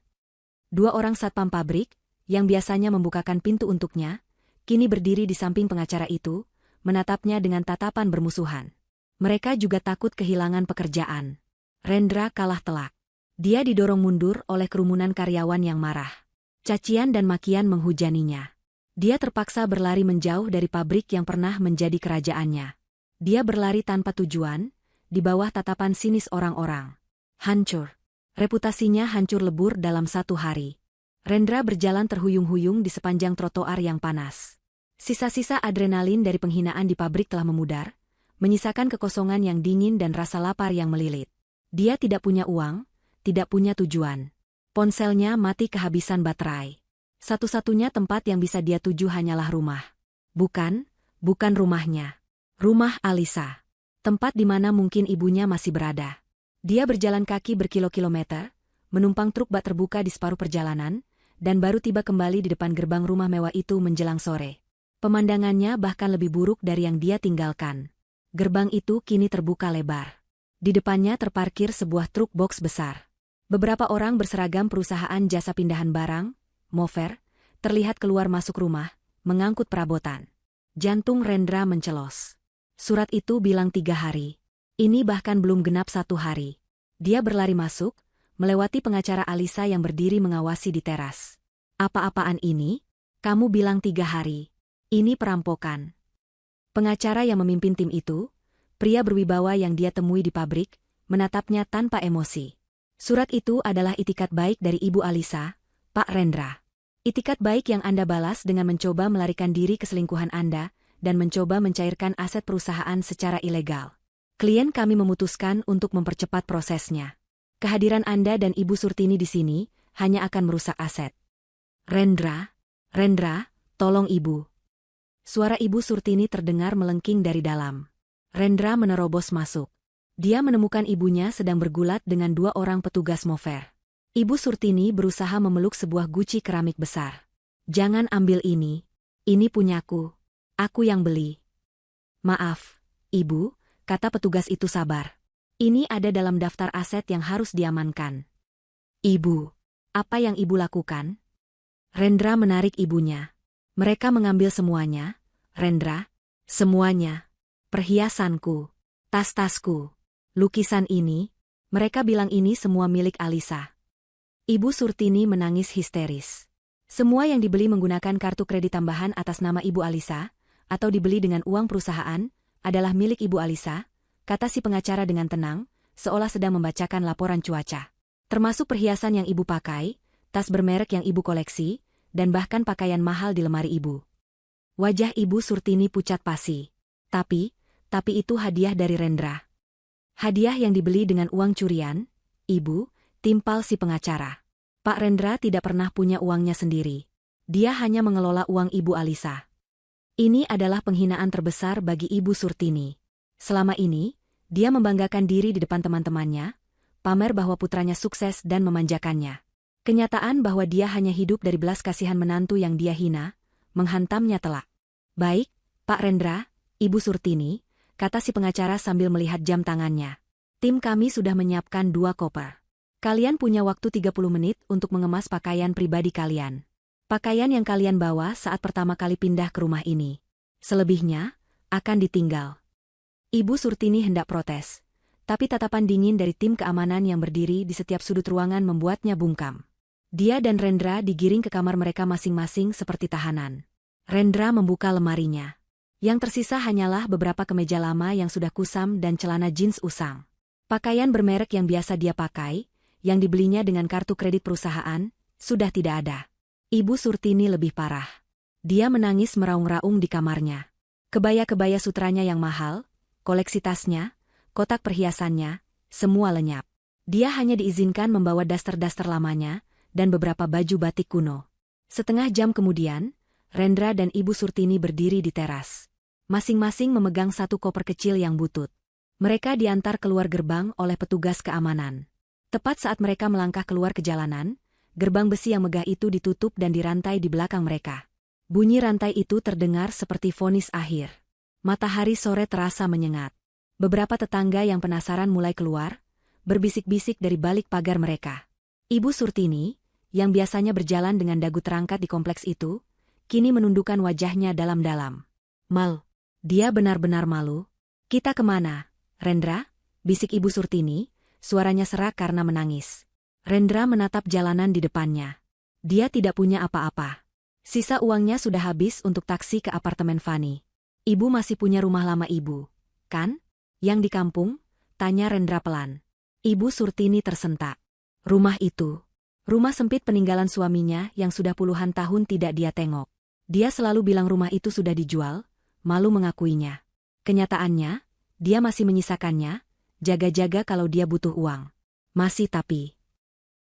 2 orang satpam pabrik, yang biasanya membukakan pintu untuknya, kini berdiri di samping pengacara itu, menatapnya dengan tatapan bermusuhan. Mereka juga takut kehilangan pekerjaan. Rendra kalah telak. Dia didorong mundur oleh kerumunan karyawan yang marah. Cacian dan makian menghujaninya. Dia terpaksa berlari menjauh dari pabrik yang pernah menjadi kerajaannya. Dia berlari tanpa tujuan, di bawah tatapan sinis orang-orang. Hancur. Reputasinya hancur lebur dalam 1 hari. Rendra berjalan terhuyung-huyung di sepanjang trotoar yang panas. Sisa-sisa adrenalin dari penghinaan di pabrik telah memudar, menyisakan kekosongan yang dingin dan rasa lapar yang melilit. Dia tidak punya uang, tidak punya tujuan. Ponselnya mati kehabisan baterai. Satu-satunya tempat yang bisa dia tuju hanyalah rumah. Bukan rumahnya. Rumah Alisa. Tempat di mana mungkin ibunya masih berada. Dia berjalan kaki berkilo-kilometer, menumpang truk bak terbuka di separuh perjalanan, dan baru tiba kembali di depan gerbang rumah mewah itu menjelang sore. Pemandangannya bahkan lebih buruk dari yang dia tinggalkan. Gerbang itu kini terbuka lebar. Di depannya terparkir sebuah truk box besar. Beberapa orang berseragam perusahaan jasa pindahan barang, mover, terlihat keluar masuk rumah, mengangkut perabotan. Jantung Rendra mencelos. Surat itu bilang 3 hari. Ini bahkan belum genap 1 hari. Dia berlari masuk, melewati pengacara Alisa yang berdiri mengawasi di teras. Apa-apaan ini? Kamu bilang 3 hari. Ini perampokan. Pengacara yang memimpin tim itu, pria berwibawa yang dia temui di pabrik, menatapnya tanpa emosi. Surat itu adalah itikat baik dari Ibu Alisa, Pak Rendra. Itikat baik yang Anda balas dengan mencoba melarikan diri keselingkuhan Anda dan mencoba mencairkan aset perusahaan secara ilegal. Klien kami memutuskan untuk mempercepat prosesnya. Kehadiran Anda dan Ibu Surtini di sini hanya akan merusak aset. Rendra, tolong Ibu. Suara Ibu Surtini terdengar melengking dari dalam. Rendra menerobos masuk. Dia menemukan ibunya sedang bergulat dengan 2 orang petugas mover. Ibu Surtini berusaha memeluk sebuah guci keramik besar. Jangan ambil ini punyaku. Aku yang beli. Maaf, Ibu, kata petugas itu sabar. Ini ada dalam daftar aset yang harus diamankan. Ibu, apa yang Ibu lakukan? Rendra menarik ibunya. Mereka mengambil semuanya, Rendra, semuanya. Perhiasanku, tas-tasku, lukisan ini, mereka bilang ini semua milik Alisa. Ibu Surtini menangis histeris. Semua yang dibeli menggunakan kartu kredit tambahan atas nama Ibu Alisa, atau dibeli dengan uang perusahaan, adalah milik Ibu Alisa, kata si pengacara dengan tenang, seolah sedang membacakan laporan cuaca. Termasuk perhiasan yang Ibu pakai, tas bermerek yang Ibu koleksi, dan bahkan pakaian mahal di lemari Ibu. Wajah Ibu Surtini pucat pasi. Tapi itu hadiah dari Rendra. Hadiah yang dibeli dengan uang curian, Ibu, timpal si pengacara. Pak Rendra tidak pernah punya uangnya sendiri. Dia hanya mengelola uang Ibu Alisa. Ini adalah penghinaan terbesar bagi Ibu Surtini. Selama ini, dia membanggakan diri di depan teman-temannya, pamer bahwa putranya sukses dan memanjakannya. Kenyataan bahwa dia hanya hidup dari belas kasihan menantu yang dia hina, menghantamnya telak. Baik, Pak Rendra, Ibu Surtini, kata si pengacara sambil melihat jam tangannya. Tim kami sudah menyiapkan 2 koper. Kalian punya waktu 30 menit untuk mengemas pakaian pribadi kalian. Pakaian yang kalian bawa saat pertama kali pindah ke rumah ini. Selebihnya, akan ditinggal. Ibu Surtini hendak protes, tapi tatapan dingin dari tim keamanan yang berdiri di setiap sudut ruangan membuatnya bungkam. Dia dan Rendra digiring ke kamar mereka masing-masing seperti tahanan. Rendra membuka lemarinya. Yang tersisa hanyalah beberapa kemeja lama yang sudah kusam dan celana jeans usang. Pakaian bermerek yang biasa dia pakai, yang dibelinya dengan kartu kredit perusahaan, sudah tidak ada. Ibu Surtini lebih parah. Dia menangis meraung-raung di kamarnya. Kebaya-kebaya sutranya yang mahal, koleksi tasnya, kotak perhiasannya, semua lenyap. Dia hanya diizinkan membawa daster-daster lamanya, dan beberapa baju batik kuno. Setengah jam kemudian, Rendra dan Ibu Surtini berdiri di teras. Masing-masing memegang 1 koper kecil yang butut. Mereka diantar keluar gerbang oleh petugas keamanan. Tepat saat mereka melangkah keluar ke jalanan, gerbang besi yang megah itu ditutup dan dirantai di belakang mereka. Bunyi rantai itu terdengar seperti vonis akhir. Matahari sore terasa menyengat. Beberapa tetangga yang penasaran mulai keluar, berbisik-bisik dari balik pagar mereka. Ibu Surtini, yang biasanya berjalan dengan dagu terangkat di kompleks itu, kini menundukkan wajahnya dalam-dalam. Mal. Dia benar-benar malu. Kita kemana, Rendra? Bisik Ibu Surtini, suaranya serak karena menangis. Rendra menatap jalanan di depannya. Dia tidak punya apa-apa. Sisa uangnya sudah habis untuk taksi ke apartemen Fani. Ibu masih punya rumah lama ibu, kan? Yang di kampung? Tanya Rendra pelan. Ibu Surtini tersentak. Rumah itu. Rumah sempit peninggalan suaminya yang sudah puluhan tahun tidak dia tengok. Dia selalu bilang rumah itu sudah dijual, malu mengakuinya. Kenyataannya, dia masih menyisakannya, jaga-jaga kalau dia butuh uang. Masih tapi.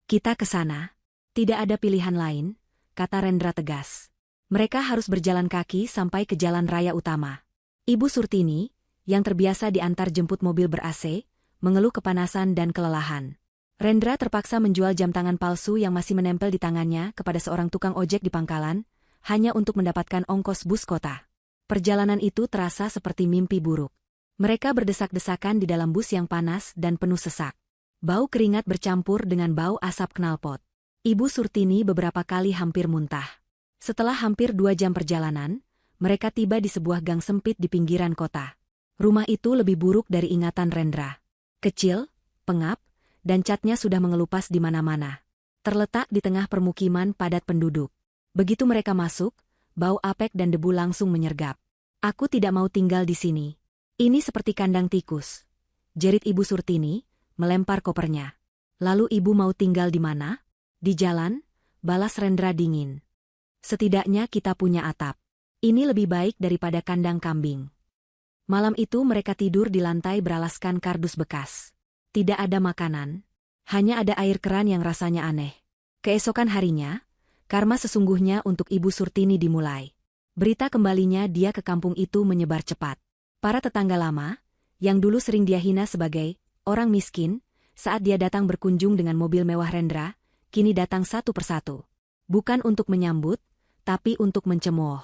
Kita ke sana. Tidak ada pilihan lain, kata Rendra tegas. Mereka harus berjalan kaki sampai ke jalan raya utama. Ibu Surtini, yang terbiasa diantar jemput mobil ber-AC, mengeluh kepanasan dan kelelahan. Rendra terpaksa menjual jam tangan palsu yang masih menempel di tangannya kepada seorang tukang ojek di pangkalan, hanya untuk mendapatkan ongkos bus kota. Perjalanan itu terasa seperti mimpi buruk. Mereka berdesak-desakan di dalam bus yang panas dan penuh sesak. Bau keringat bercampur dengan bau asap knalpot. Ibu Surtini beberapa kali hampir muntah. Setelah hampir 2 jam perjalanan, mereka tiba di sebuah gang sempit di pinggiran kota. Rumah itu lebih buruk dari ingatan Rendra. Kecil, pengap, dan catnya sudah mengelupas di mana-mana. Terletak di tengah permukiman padat penduduk. Begitu mereka masuk, bau apek dan debu langsung menyergap. Aku tidak mau tinggal di sini. Ini seperti kandang tikus. Jerit Ibu Surtini, melempar kopernya. Lalu ibu mau tinggal di mana? Di jalan, balas Rendra dingin. Setidaknya kita punya atap. Ini lebih baik daripada kandang kambing. Malam itu mereka tidur di lantai beralaskan kardus bekas. Tidak ada makanan, hanya ada air keran yang rasanya aneh. Keesokan harinya, karma sesungguhnya untuk Ibu Surtini dimulai. Berita kembalinya dia ke kampung itu menyebar cepat. Para tetangga lama, yang dulu sering dia hina sebagai orang miskin, saat dia datang berkunjung dengan mobil mewah Rendra, kini datang satu persatu. Bukan untuk menyambut, tapi untuk mencemooh.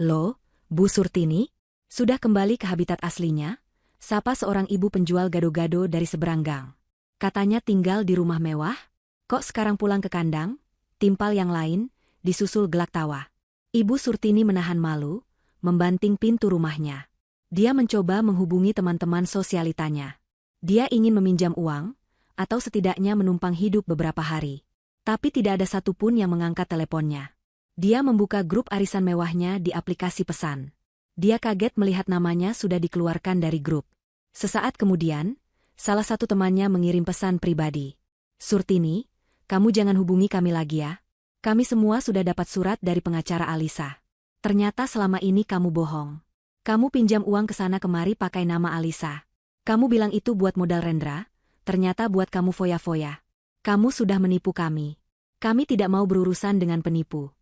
Loh, Bu Surtini? Sudah kembali ke habitat aslinya? Sapa seorang ibu penjual gado-gado dari seberang gang. Katanya tinggal di rumah mewah? Kok sekarang pulang ke kandang? Timpal yang lain, disusul gelak tawa. Ibu Surtini menahan malu, membanting pintu rumahnya. Dia mencoba menghubungi teman-teman sosialitanya. Dia ingin meminjam uang, atau setidaknya menumpang hidup beberapa hari. Tapi tidak ada satupun yang mengangkat teleponnya. Dia membuka grup arisan mewahnya di aplikasi pesan. Dia kaget melihat namanya sudah dikeluarkan dari grup. Sesaat kemudian, salah satu temannya mengirim pesan pribadi. Surtini, kamu jangan hubungi kami lagi ya. Kami semua sudah dapat surat dari pengacara Alisa. Ternyata selama ini kamu bohong. Kamu pinjam uang ke sana kemari pakai nama Alisa. Kamu bilang itu buat modal Rendra, ternyata buat kamu foya-foya. Kamu sudah menipu kami. Kami tidak mau berurusan dengan penipu.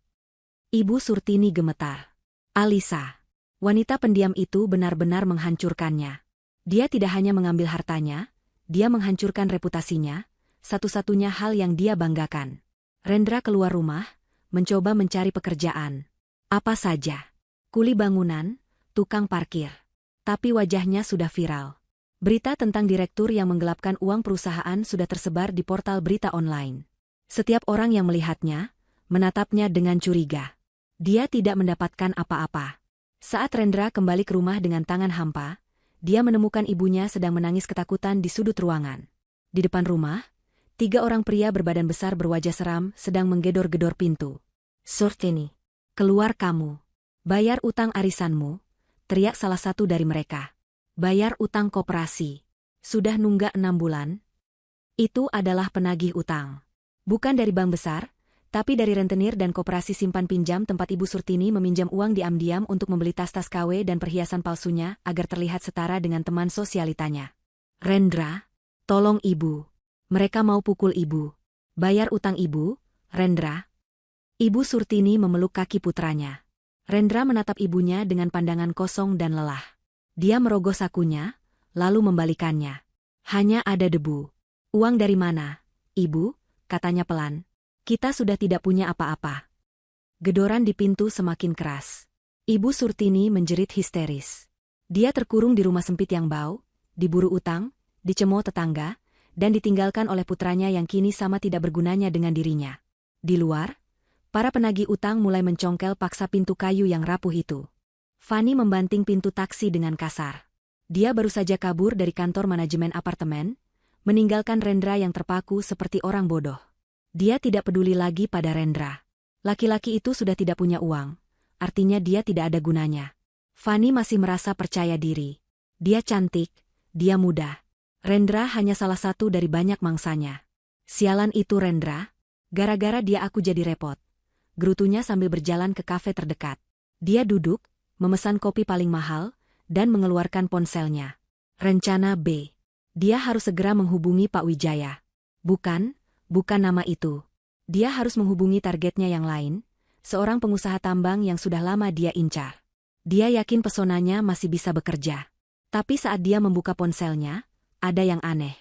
Ibu Surtini gemetar. Alisa. Wanita pendiam itu benar-benar menghancurkannya. Dia tidak hanya mengambil hartanya, dia menghancurkan reputasinya, satu-satunya hal yang dia banggakan. Rendra keluar rumah, mencoba mencari pekerjaan. Apa saja. Kuli bangunan, tukang parkir. Tapi wajahnya sudah viral. Berita tentang direktur yang menggelapkan uang perusahaan sudah tersebar di portal berita online. Setiap orang yang melihatnya, menatapnya dengan curiga. Dia tidak mendapatkan apa-apa. Saat Rendra kembali ke rumah dengan tangan hampa, dia menemukan ibunya sedang menangis ketakutan di sudut ruangan. Di depan rumah, 3 orang pria berbadan besar berwajah seram sedang menggedor-gedor pintu. Surtini, keluar kamu. Bayar utang arisanmu, teriak salah satu dari mereka. Bayar utang koperasi. Sudah nunggak 6 bulan? Itu adalah penagih utang. Bukan dari bank besar, tapi dari rentenir dan koperasi simpan pinjam tempat Ibu Surtini meminjam uang diam-diam untuk membeli tas-tas KW dan perhiasan palsunya agar terlihat setara dengan teman sosialitanya. Rendra, tolong ibu. Mereka mau pukul ibu. Bayar utang ibu, Rendra. Ibu Surtini memeluk kaki putranya. Rendra menatap ibunya dengan pandangan kosong dan lelah. Dia merogoh sakunya, lalu membalikannya. Hanya ada debu. Uang dari mana, ibu? Katanya pelan. Kita sudah tidak punya apa-apa. Gedoran di pintu semakin keras. Ibu Surtini menjerit histeris. Dia terkurung di rumah sempit yang bau, diburu utang, dicemooh tetangga, dan ditinggalkan oleh putranya yang kini sama tidak bergunanya dengan dirinya. Di luar, para penagih utang mulai mencongkel paksa pintu kayu yang rapuh itu. Fani membanting pintu taksi dengan kasar. Dia baru saja kabur dari kantor manajemen apartemen, meninggalkan Rendra yang terpaku seperti orang bodoh. Dia tidak peduli lagi pada Rendra. Laki-laki itu sudah tidak punya uang, artinya dia tidak ada gunanya. Fanny masih merasa percaya diri. Dia cantik, dia muda. Rendra hanya salah satu dari banyak mangsanya. Sialan itu Rendra. Gara-gara dia aku jadi repot. Gerutunya sambil berjalan ke kafe terdekat. Dia duduk, memesan kopi paling mahal, dan mengeluarkan ponselnya. Rencana B. Dia harus segera menghubungi Pak Wijaya. Bukan nama itu. Dia harus menghubungi targetnya yang lain, seorang pengusaha tambang yang sudah lama dia incar. Dia yakin pesonanya masih bisa bekerja. Tapi saat dia membuka ponselnya, ada yang aneh.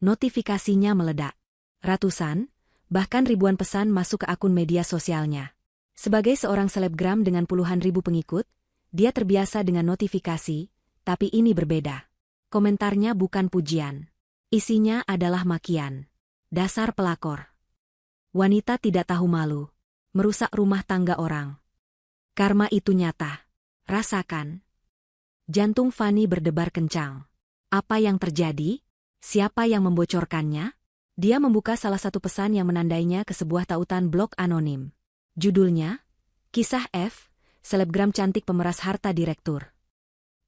Notifikasinya meledak. Ratusan, bahkan ribuan pesan masuk ke akun media sosialnya. Sebagai seorang selebgram dengan puluhan ribu pengikut, dia terbiasa dengan notifikasi, tapi ini berbeda. Komentarnya bukan pujian. Isinya adalah makian. Dasar pelakor. Wanita tidak tahu malu. Merusak rumah tangga orang. Karma itu nyata. Rasakan. Jantung Fanny berdebar kencang. Apa yang terjadi? Siapa yang membocorkannya? Dia membuka salah satu pesan yang menandainya ke sebuah tautan blog anonim. Judulnya, Kisah F, selebgram cantik pemeras harta direktur.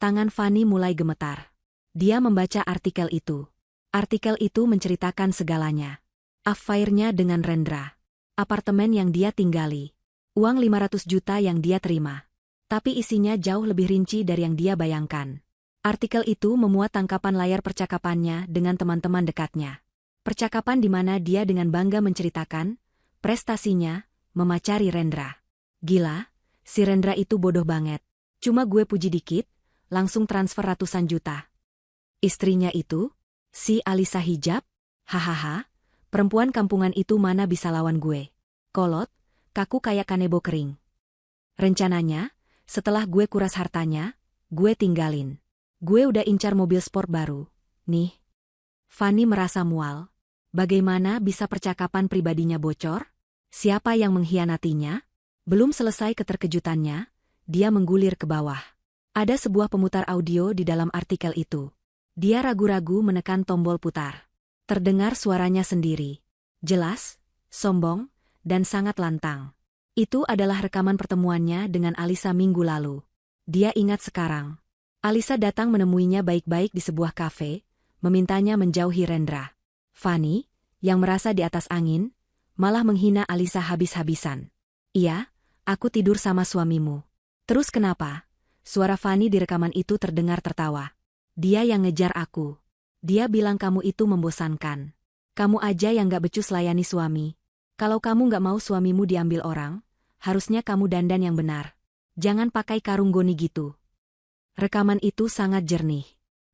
Tangan Fanny mulai gemetar. Dia membaca artikel itu. Artikel itu menceritakan segalanya. Affair-nya dengan Rendra. Apartemen yang dia tinggali. Uang 500 juta yang dia terima. Tapi isinya jauh lebih rinci dari yang dia bayangkan. Artikel itu memuat tangkapan layar percakapannya dengan teman-teman dekatnya. Percakapan di mana dia dengan bangga menceritakan prestasinya memacari Rendra. Gila, si Rendra itu bodoh banget. Cuma gue puji dikit, langsung transfer ratusan juta. Istrinya itu, si Alisa Hijab, hahaha. Perempuan kampungan itu mana bisa lawan gue. Kolot, kaku kayak kanebo kering. Rencananya, setelah gue kuras hartanya, gue tinggalin. Gue udah incar mobil sport baru. Nih. Fanny merasa mual. Bagaimana bisa percakapan pribadinya bocor? Siapa yang mengkhianatinya? Belum selesai keterkejutannya, dia menggulir ke bawah. Ada sebuah pemutar audio di dalam artikel itu. Dia ragu-ragu menekan tombol putar. Terdengar suaranya sendiri. Jelas, sombong, dan sangat lantang. Itu adalah rekaman pertemuannya dengan Alisa minggu lalu. Dia ingat sekarang. Alisa datang menemuinya baik-baik di sebuah kafe, memintanya menjauhi Rendra. Fanny, yang merasa di atas angin, malah menghina Alisa habis-habisan. Iya, aku tidur sama suamimu. Terus kenapa? Suara Fanny di rekaman itu terdengar tertawa. Dia yang ngejar aku. Dia bilang kamu itu membosankan. Kamu aja yang gak becus layani suami. Kalau kamu gak mau suamimu diambil orang, harusnya kamu dandan yang benar. Jangan pakai karung goni gitu. Rekaman itu sangat jernih.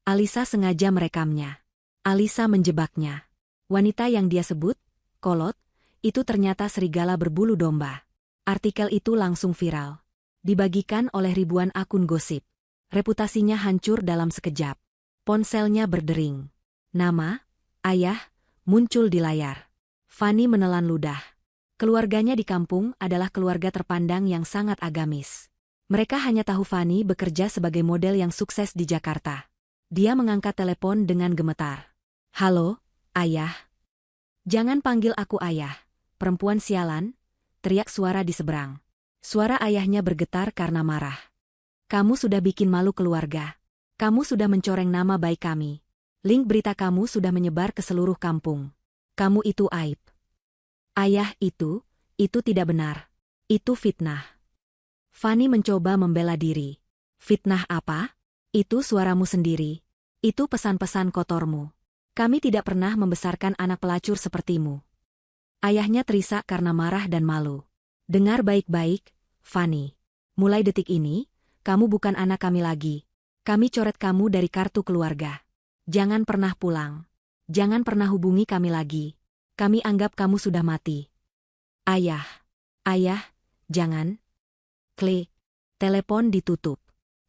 Alisa sengaja merekamnya. Alisa menjebaknya. Wanita yang dia sebut, kolot, itu ternyata serigala berbulu domba. Artikel itu langsung viral. Dibagikan oleh ribuan akun gosip. Reputasinya hancur dalam sekejap. Ponselnya berdering. Nama, ayah, muncul di layar. Fanny menelan ludah. Keluarganya di kampung adalah keluarga terpandang yang sangat agamis. Mereka hanya tahu Fanny bekerja sebagai model yang sukses di Jakarta. Dia mengangkat telepon dengan gemetar. Halo, ayah. Jangan panggil aku ayah. Perempuan sialan, teriak suara di seberang. Suara ayahnya bergetar karena marah. Kamu sudah bikin malu keluarga. Kamu sudah mencoreng nama baik kami. Link berita kamu sudah menyebar ke seluruh kampung. Kamu itu aib. Ayah itu tidak benar. Itu fitnah. Fanny mencoba membela diri. Fitnah apa? Itu suaramu sendiri. Itu pesan-pesan kotormu. Kami tidak pernah membesarkan anak pelacur sepertimu. Ayahnya terisak karena marah dan malu. Dengar baik-baik, Fanny. Mulai detik ini, kamu bukan anak kami lagi. Kami coret kamu dari kartu keluarga. Jangan pernah pulang. Jangan pernah hubungi kami lagi. Kami anggap kamu sudah mati. Ayah. Ayah, jangan. Klik. Telepon ditutup.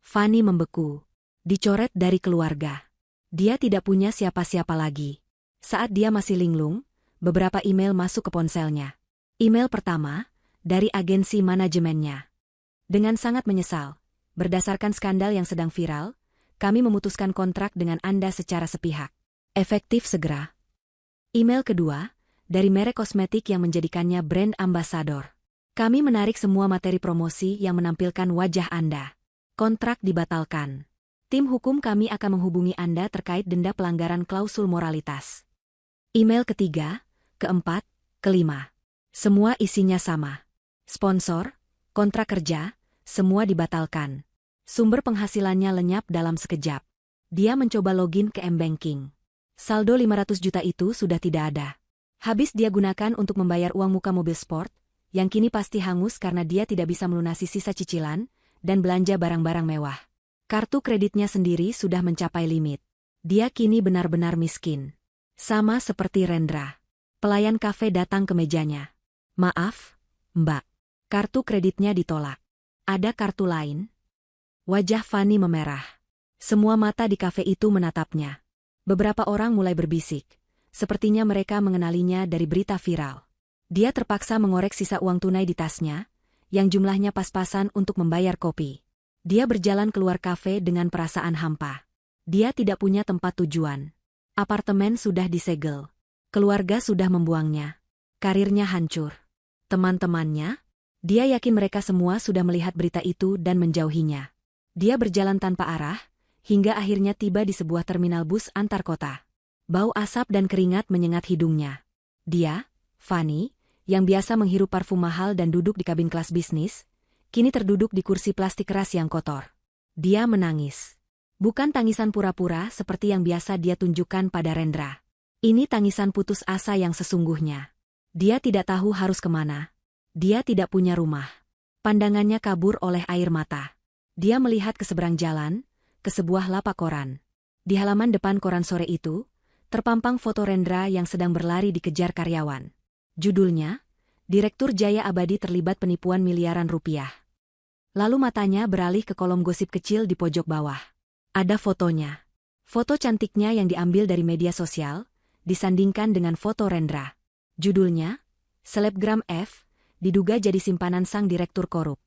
Fanny membeku. Dicoret dari keluarga. Dia tidak punya siapa-siapa lagi. Saat dia masih linglung, beberapa email masuk ke ponselnya. Email pertama, dari agensi manajemennya. Dengan sangat menyesal. Berdasarkan skandal yang sedang viral, kami memutuskan kontrak dengan Anda secara sepihak. Efektif segera. Email kedua, dari merek kosmetik yang menjadikannya brand ambassador. Kami menarik semua materi promosi yang menampilkan wajah Anda. Kontrak dibatalkan. Tim hukum kami akan menghubungi Anda terkait denda pelanggaran klausul moralitas. Email ketiga, keempat, kelima. Semua isinya sama. Sponsor, kontrak kerja, semua dibatalkan. Sumber penghasilannya lenyap dalam sekejap. Dia mencoba login ke M-Banking. Saldo 500 juta itu sudah tidak ada. Habis dia gunakan untuk membayar uang muka mobil sport, yang kini pasti hangus karena dia tidak bisa melunasi sisa cicilan, dan belanja barang-barang mewah. Kartu kreditnya sendiri sudah mencapai limit. Dia kini benar-benar miskin. Sama seperti Rendra. Pelayan kafe datang ke mejanya. Maaf, Mbak. Kartu kreditnya ditolak. Ada kartu lain? Wajah Fanny memerah. Semua mata di kafe itu menatapnya. Beberapa orang mulai berbisik. Sepertinya mereka mengenalinya dari berita viral. Dia terpaksa mengorek sisa uang tunai di tasnya, yang jumlahnya pas-pasan untuk membayar kopi. Dia berjalan keluar kafe dengan perasaan hampa. Dia tidak punya tempat tujuan. Apartemen sudah disegel. Keluarga sudah membuangnya. Karirnya hancur. Teman-temannya? Dia yakin mereka semua sudah melihat berita itu dan menjauhinya. Dia berjalan tanpa arah, hingga akhirnya tiba di sebuah terminal bus antar kota. Bau asap dan keringat menyengat hidungnya. Dia, Fanny, yang biasa menghirup parfum mahal dan duduk di kabin kelas bisnis, kini terduduk di kursi plastik keras yang kotor. Dia menangis. Bukan tangisan pura-pura seperti yang biasa dia tunjukkan pada Rendra. Ini tangisan putus asa yang sesungguhnya. Dia tidak tahu harus kemana. Dia tidak punya rumah. Pandangannya kabur oleh air mata. Dia melihat ke seberang jalan, ke sebuah lapak koran. Di halaman depan koran sore itu, terpampang foto Rendra yang sedang berlari dikejar karyawan. Judulnya, Direktur Jaya Abadi terlibat penipuan miliaran rupiah. Lalu matanya beralih ke kolom gosip kecil di pojok bawah. Ada fotonya. Foto cantiknya yang diambil dari media sosial, disandingkan dengan foto Rendra. Judulnya, Selebgram F, diduga jadi simpanan sang direktur korup.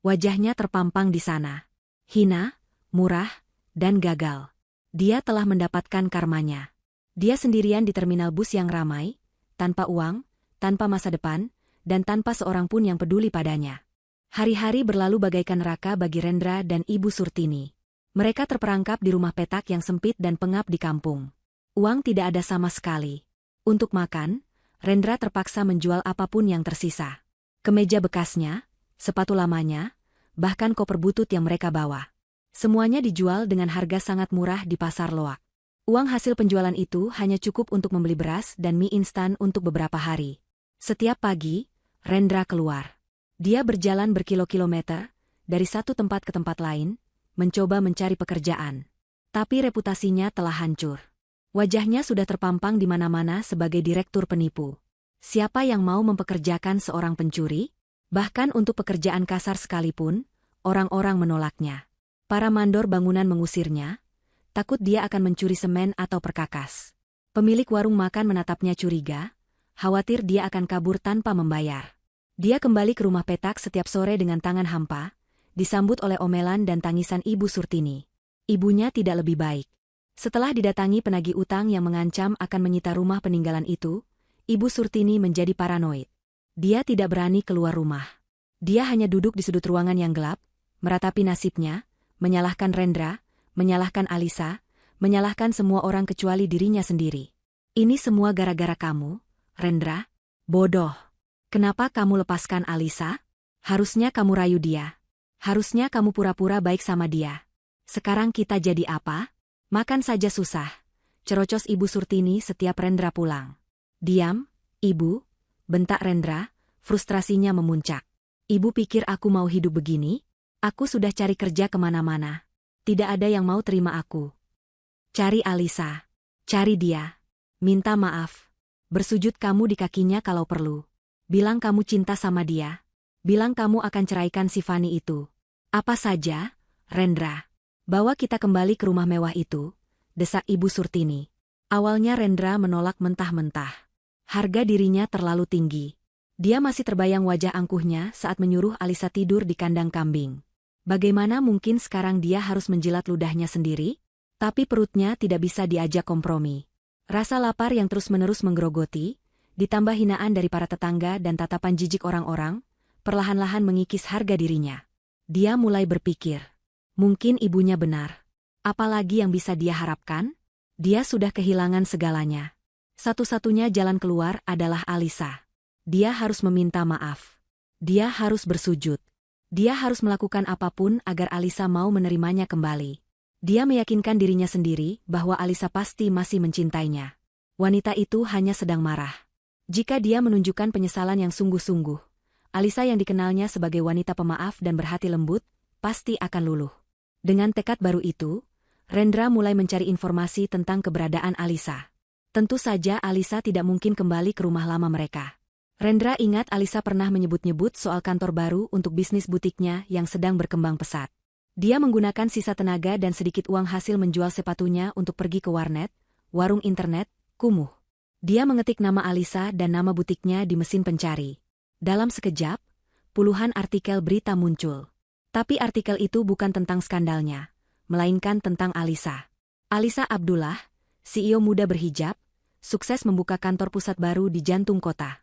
Wajahnya terpampang di sana. Hina, murah, dan gagal. Dia telah mendapatkan karmanya. Dia sendirian di terminal bus yang ramai, tanpa uang, tanpa masa depan, dan tanpa seorang pun yang peduli padanya. Hari-hari berlalu bagaikan neraka bagi Rendra dan Ibu Surtini. Mereka terperangkap di rumah petak yang sempit dan pengap di kampung. Uang tidak ada sama sekali. Untuk makan, Rendra terpaksa menjual apapun yang tersisa. Kemeja bekasnya, sepatu lamanya, bahkan koper butut yang mereka bawa. Semuanya dijual dengan harga sangat murah di pasar loak. Uang hasil penjualan itu hanya cukup untuk membeli beras dan mie instan untuk beberapa hari. Setiap pagi, Rendra keluar. Dia berjalan berkilo-kilometer, dari satu tempat ke tempat lain, mencoba mencari pekerjaan. Tapi reputasinya telah hancur. Wajahnya sudah terpampang di mana-mana sebagai direktur penipu. Siapa yang mau mempekerjakan seorang pencuri? Bahkan untuk pekerjaan kasar sekalipun, orang-orang menolaknya. Para mandor bangunan mengusirnya, takut dia akan mencuri semen atau perkakas. Pemilik warung makan menatapnya curiga, khawatir dia akan kabur tanpa membayar. Dia kembali ke rumah petak setiap sore dengan tangan hampa, disambut oleh omelan dan tangisan Ibu Surtini. Ibunya tidak lebih baik. Setelah didatangi penagih utang yang mengancam akan menyita rumah peninggalan itu, Ibu Surtini menjadi paranoid. Dia tidak berani keluar rumah. Dia hanya duduk di sudut ruangan yang gelap, meratapi nasibnya, menyalahkan Rendra, menyalahkan Alisa, menyalahkan semua orang kecuali dirinya sendiri. Ini semua gara-gara kamu, Rendra? Bodoh. Kenapa kamu lepaskan Alisa? Harusnya kamu rayu dia. Harusnya kamu pura-pura baik sama dia. Sekarang kita jadi apa? Makan saja susah. Cerocos Ibu Surtini setiap Rendra pulang. Diam, Ibu, bentak Rendra, frustrasinya memuncak. Ibu pikir aku mau hidup begini? Aku sudah cari kerja kemana-mana. Tidak ada yang mau terima aku. Cari Alisa. Cari dia. Minta maaf. Bersujud kamu di kakinya kalau perlu. Bilang kamu cinta sama dia. Bilang kamu akan ceraikan si Fanny itu. Apa saja, Rendra. Bawa kita kembali ke rumah mewah itu, desak Ibu Surtini. Awalnya Rendra menolak mentah-mentah. Harga dirinya terlalu tinggi. Dia masih terbayang wajah angkuhnya saat menyuruh Alisa tidur di kandang kambing. Bagaimana mungkin sekarang dia harus menjilat ludahnya sendiri? Tapi perutnya tidak bisa diajak kompromi. Rasa lapar yang terus-menerus menggerogoti, ditambah hinaan dari para tetangga dan tatapan jijik orang-orang, perlahan-lahan mengikis harga dirinya. Dia mulai berpikir, mungkin ibunya benar. Apalagi yang bisa dia harapkan? Dia sudah kehilangan segalanya. Satu-satunya jalan keluar adalah Alisa. Dia harus meminta maaf. Dia harus bersujud. Dia harus melakukan apapun agar Alisa mau menerimanya kembali. Dia meyakinkan dirinya sendiri bahwa Alisa pasti masih mencintainya. Wanita itu hanya sedang marah. Jika dia menunjukkan penyesalan yang sungguh-sungguh, Alisa yang dikenalnya sebagai wanita pemaaf dan berhati lembut, pasti akan luluh. Dengan tekad baru itu, Rendra mulai mencari informasi tentang keberadaan Alisa. Tentu saja Alisa tidak mungkin kembali ke rumah lama mereka. Rendra ingat Alisa pernah menyebut-nyebut soal kantor baru untuk bisnis butiknya yang sedang berkembang pesat. Dia menggunakan sisa tenaga dan sedikit uang hasil menjual sepatunya untuk pergi ke warnet, warung internet, kumuh. Dia mengetik nama Alisa dan nama butiknya di mesin pencari. Dalam sekejap, puluhan artikel berita muncul. Tapi artikel itu bukan tentang skandalnya, melainkan tentang Alisa. Alisa Abdullah, CEO muda berhijab, sukses membuka kantor pusat baru di jantung kota.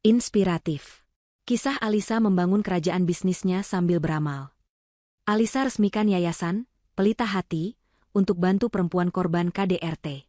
Inspiratif. Kisah Alisa membangun kerajaan bisnisnya sambil beramal. Alisa resmikan yayasan, Pelita Hati, untuk bantu perempuan korban KDRT.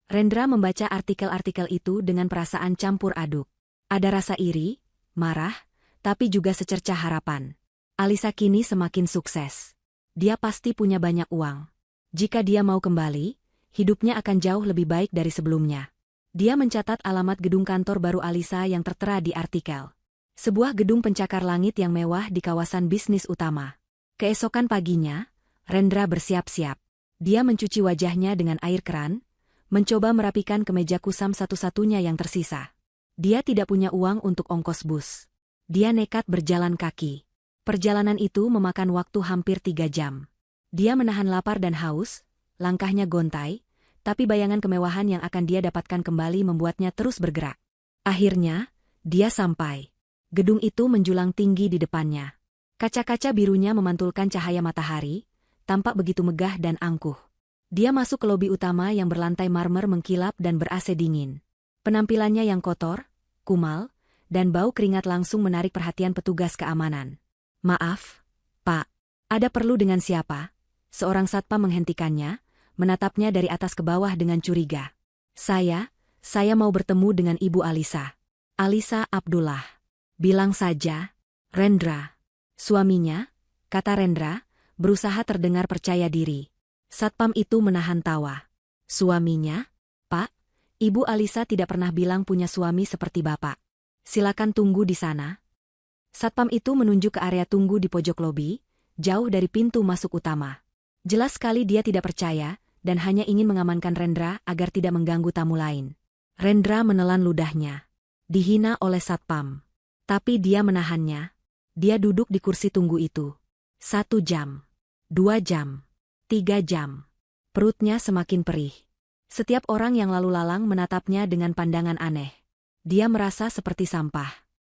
Rendra membaca artikel-artikel itu dengan perasaan campur aduk. Ada rasa iri, marah, tapi juga secercah harapan. Alisa kini semakin sukses. Dia pasti punya banyak uang. Jika dia mau kembali, hidupnya akan jauh lebih baik dari sebelumnya. Dia mencatat alamat gedung kantor baru Alisa yang tertera di artikel. Sebuah gedung pencakar langit yang mewah di kawasan bisnis utama. Keesokan paginya, Rendra bersiap-siap. Dia mencuci wajahnya dengan air keran, mencoba merapikan kemeja kusam satu-satunya yang tersisa. Dia tidak punya uang untuk ongkos bus. Dia nekat berjalan kaki. Perjalanan itu memakan waktu hampir 3 jam. Dia menahan lapar dan haus, langkahnya gontai, tapi bayangan kemewahan yang akan dia dapatkan kembali membuatnya terus bergerak. Akhirnya, dia sampai. Gedung itu menjulang tinggi di depannya. Kaca-kaca birunya memantulkan cahaya matahari, tampak begitu megah dan angkuh. Dia masuk ke lobi utama yang berlantai marmer mengkilap dan ber-AC dingin. Penampilannya yang kotor, kumal, dan bau keringat langsung menarik perhatian petugas keamanan. "Maaf, Pak. Ada perlu dengan siapa?" Seorang satpam menghentikannya, menatapnya dari atas ke bawah dengan curiga. Saya mau bertemu dengan Ibu Alisa. Alisa Abdullah. Bilang saja, Rendra. Suaminya, kata Rendra, berusaha terdengar percaya diri. Satpam itu menahan tawa. Suaminya? Pak, Ibu Alisa tidak pernah bilang punya suami seperti Bapak. Silakan tunggu di sana. Satpam itu menunjuk ke area tunggu di pojok lobi, jauh dari pintu masuk utama. Jelas sekali dia tidak percaya, dan hanya ingin mengamankan Rendra agar tidak mengganggu tamu lain. Rendra menelan ludahnya. Dihina oleh satpam. Tapi dia menahannya. Dia duduk di kursi tunggu itu. 1 jam. 2 jam. 3 jam. Perutnya semakin perih. Setiap orang yang lalu lalang menatapnya dengan pandangan aneh. Dia merasa seperti sampah.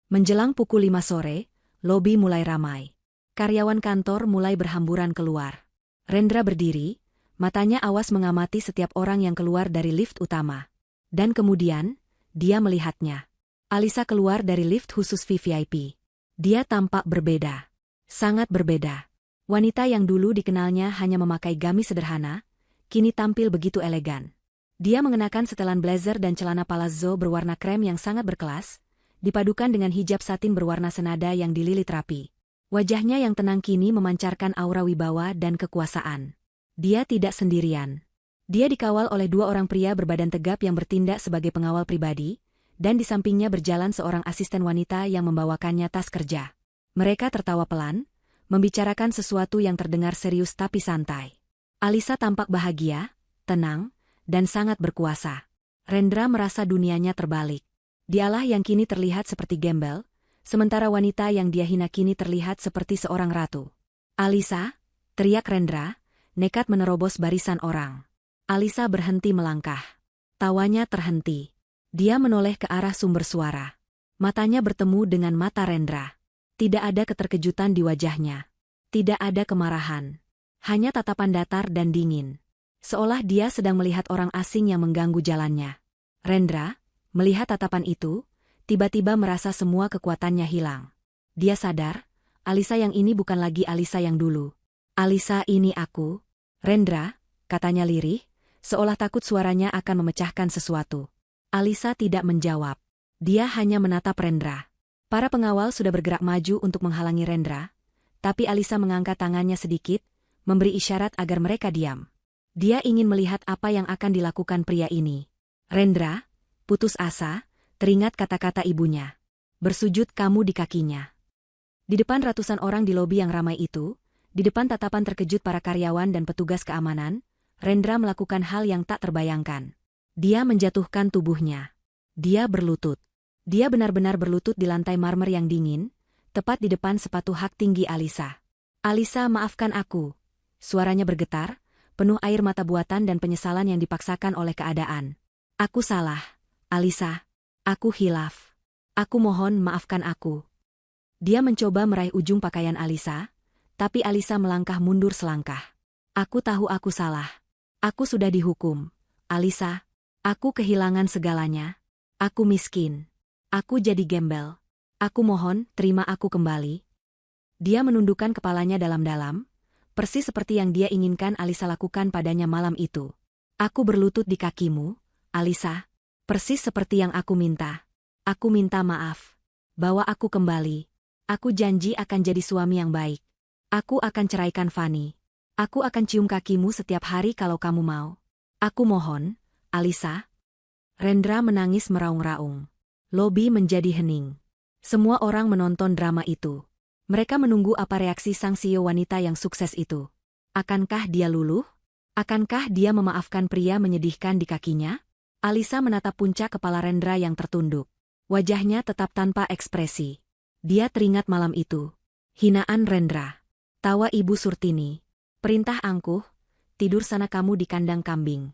Menjelang pukul 5 sore, lobi mulai ramai. Karyawan kantor mulai berhamburan keluar. Rendra berdiri, matanya awas mengamati setiap orang yang keluar dari lift utama. Dan kemudian, dia melihatnya. Alisa keluar dari lift khusus VVIP. Dia tampak berbeda. Sangat berbeda. Wanita yang dulu dikenalnya hanya memakai gamis sederhana, kini tampil begitu elegan. Dia mengenakan setelan blazer dan celana palazzo berwarna krem yang sangat berkelas, dipadukan dengan hijab satin berwarna senada yang dililit rapi. Wajahnya yang tenang kini memancarkan aura wibawa dan kekuasaan. Dia tidak sendirian. Dia dikawal oleh 2 orang pria berbadan tegap yang bertindak sebagai pengawal pribadi, dan di sampingnya berjalan seorang asisten wanita yang membawakannya tas kerja. Mereka tertawa pelan, membicarakan sesuatu yang terdengar serius tapi santai. Alisa tampak bahagia, tenang, dan sangat berkuasa. Rendra merasa dunianya terbalik. Dialah yang kini terlihat seperti gembel, sementara wanita yang dia hina kini terlihat seperti seorang ratu. "Alisa!" teriak Rendra, nekat menerobos barisan orang. Alisa berhenti melangkah. Tawanya terhenti. Dia menoleh ke arah sumber suara. Matanya bertemu dengan mata Rendra. Tidak ada keterkejutan di wajahnya. Tidak ada kemarahan. Hanya tatapan datar dan dingin. Seolah dia sedang melihat orang asing yang mengganggu jalannya. "Rendra, Melihat tatapan itu, tiba-tiba merasa semua kekuatannya hilang. Dia sadar, Alisa yang ini bukan lagi Alisa yang dulu. Alisa ini aku. Rendra, katanya lirih, seolah takut suaranya akan memecahkan sesuatu. Alisa tidak menjawab. Dia hanya menatap Rendra. Para pengawal sudah bergerak maju untuk menghalangi Rendra, tapi Alisa mengangkat tangannya sedikit, memberi isyarat agar mereka diam. Dia ingin melihat apa yang akan dilakukan pria ini. Rendra, putus asa, teringat kata-kata ibunya. Bersujud kamu di kakinya. Di depan ratusan orang di lobi yang ramai itu, di depan tatapan terkejut para karyawan dan petugas keamanan, Rendra melakukan hal yang tak terbayangkan. Dia menjatuhkan tubuhnya. Dia berlutut. Dia benar-benar berlutut di lantai marmer yang dingin, tepat di depan sepatu hak tinggi Alisa. Alisa, maafkan aku. Suaranya bergetar, penuh air mata buatan dan penyesalan yang dipaksakan oleh keadaan. Aku salah, Alisa. Aku hilaf. Aku mohon maafkan aku. Dia mencoba meraih ujung pakaian Alisa, tapi Alisa melangkah mundur selangkah. Aku tahu aku salah. Aku sudah dihukum. Alisa, aku kehilangan segalanya. Aku miskin. Aku jadi gembel. Aku mohon, terima aku kembali. Dia menundukkan kepalanya dalam-dalam, persis seperti yang dia inginkan Alisa lakukan padanya malam itu. Aku berlutut di kakimu, Alisa. Persis seperti yang aku minta. Aku minta maaf. Bawa aku kembali. Aku janji akan jadi suami yang baik. Aku akan ceraikan Fanny. Aku akan cium kakimu setiap hari kalau kamu mau. Aku mohon, Alisa. Rendra menangis meraung-raung. Lobi menjadi hening. Semua orang menonton drama itu. Mereka menunggu apa reaksi sang CEO wanita yang sukses itu. Akankah dia luluh? Akankah dia memaafkan pria menyedihkan di kakinya? Alisa menatap puncak kepala Rendra yang tertunduk. Wajahnya tetap tanpa ekspresi. Dia teringat malam itu. Hinaan Rendra. Tawa Ibu Surtini. Perintah angkuh, tidur sana kamu di kandang kambing.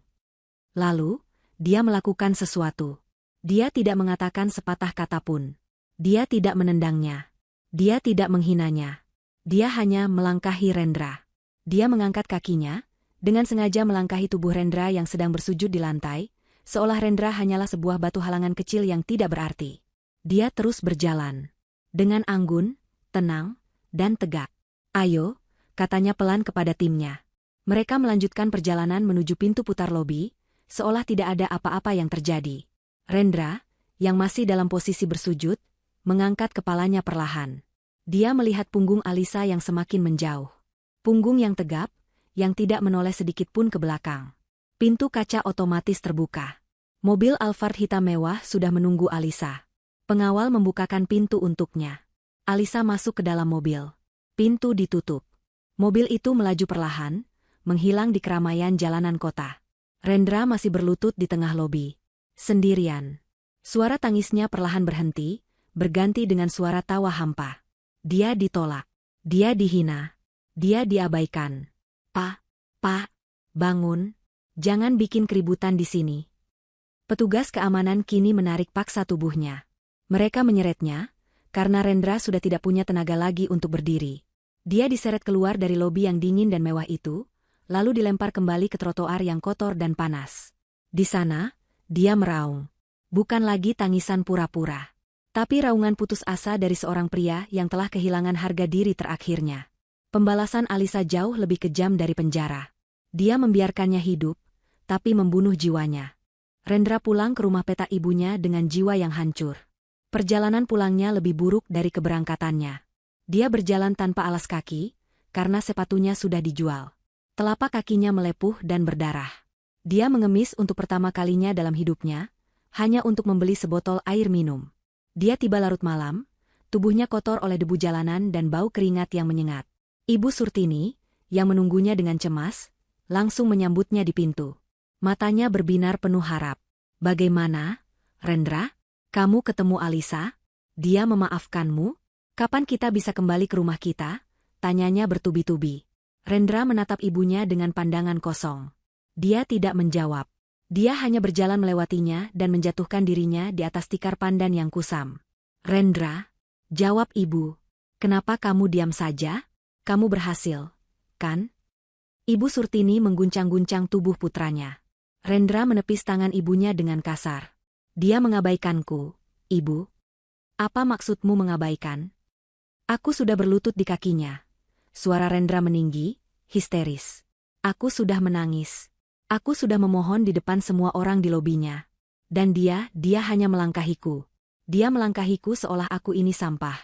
Lalu, dia melakukan sesuatu. Dia tidak mengatakan sepatah kata pun. Dia tidak menendangnya. Dia tidak menghinanya. Dia hanya melangkahi Rendra. Dia mengangkat kakinya, dengan sengaja melangkahi tubuh Rendra yang sedang bersujud di lantai, seolah Rendra hanyalah sebuah batu halangan kecil yang tidak berarti. Dia terus berjalan. Dengan anggun, tenang, dan tegak. Ayo, katanya pelan kepada timnya. Mereka melanjutkan perjalanan menuju pintu putar lobi, seolah tidak ada apa-apa yang terjadi. Rendra, yang masih dalam posisi bersujud, mengangkat kepalanya perlahan. Dia melihat punggung Alisa yang semakin menjauh. Punggung yang tegap, yang tidak menoleh sedikit pun ke belakang. Pintu kaca otomatis terbuka. Mobil Alphard hitam mewah sudah menunggu Alisa. Pengawal membukakan pintu untuknya. Alisa masuk ke dalam mobil. Pintu ditutup. Mobil itu melaju perlahan, menghilang di keramaian jalanan kota. Rendra masih berlutut di tengah lobi. Sendirian. Suara tangisnya perlahan berhenti, berganti dengan suara tawa hampa. Dia ditolak. Dia dihina. Dia diabaikan. Pak, bangun. Jangan bikin keributan di sini. Petugas keamanan kini menarik paksa tubuhnya. Mereka menyeretnya, karena Rendra sudah tidak punya tenaga lagi untuk berdiri. Dia diseret keluar dari lobi yang dingin dan mewah itu, lalu dilempar kembali ke trotoar yang kotor dan panas. Di sana, dia meraung. Bukan lagi tangisan pura-pura, tapi raungan putus asa dari seorang pria yang telah kehilangan harga diri terakhirnya. Pembalasan Alisa jauh lebih kejam dari penjara. Dia membiarkannya hidup, tapi membunuh jiwanya. Rendra pulang ke rumah petak ibunya dengan jiwa yang hancur. Perjalanan pulangnya lebih buruk dari keberangkatannya. Dia berjalan tanpa alas kaki, karena sepatunya sudah dijual. Telapak kakinya melepuh dan berdarah. Dia mengemis untuk pertama kalinya dalam hidupnya, hanya untuk membeli sebotol air minum. Dia tiba larut malam, tubuhnya kotor oleh debu jalanan dan bau keringat yang menyengat. Ibu Surtini, yang menunggunya dengan cemas, langsung menyambutnya di pintu. Matanya berbinar penuh harap. Bagaimana, Rendra? Kamu ketemu Alisa? Dia memaafkanmu? Kapan kita bisa kembali ke rumah kita? Tanyanya bertubi-tubi. Rendra menatap ibunya dengan pandangan kosong. Dia tidak menjawab. Dia hanya berjalan melewatinya dan menjatuhkan dirinya di atas tikar pandan yang kusam. Rendra, jawab ibu. Kenapa kamu diam saja? Kamu berhasil, kan? Ibu Surtini mengguncang-guncang tubuh putranya. Rendra menepis tangan ibunya dengan kasar. Dia mengabaikanku, Ibu. Apa maksudmu mengabaikan? Aku sudah berlutut di kakinya. Suara Rendra meninggi, histeris. Aku sudah menangis. Aku sudah memohon di depan semua orang di lobinya. Dan dia hanya melangkahiku. Dia melangkahiku seolah aku ini sampah.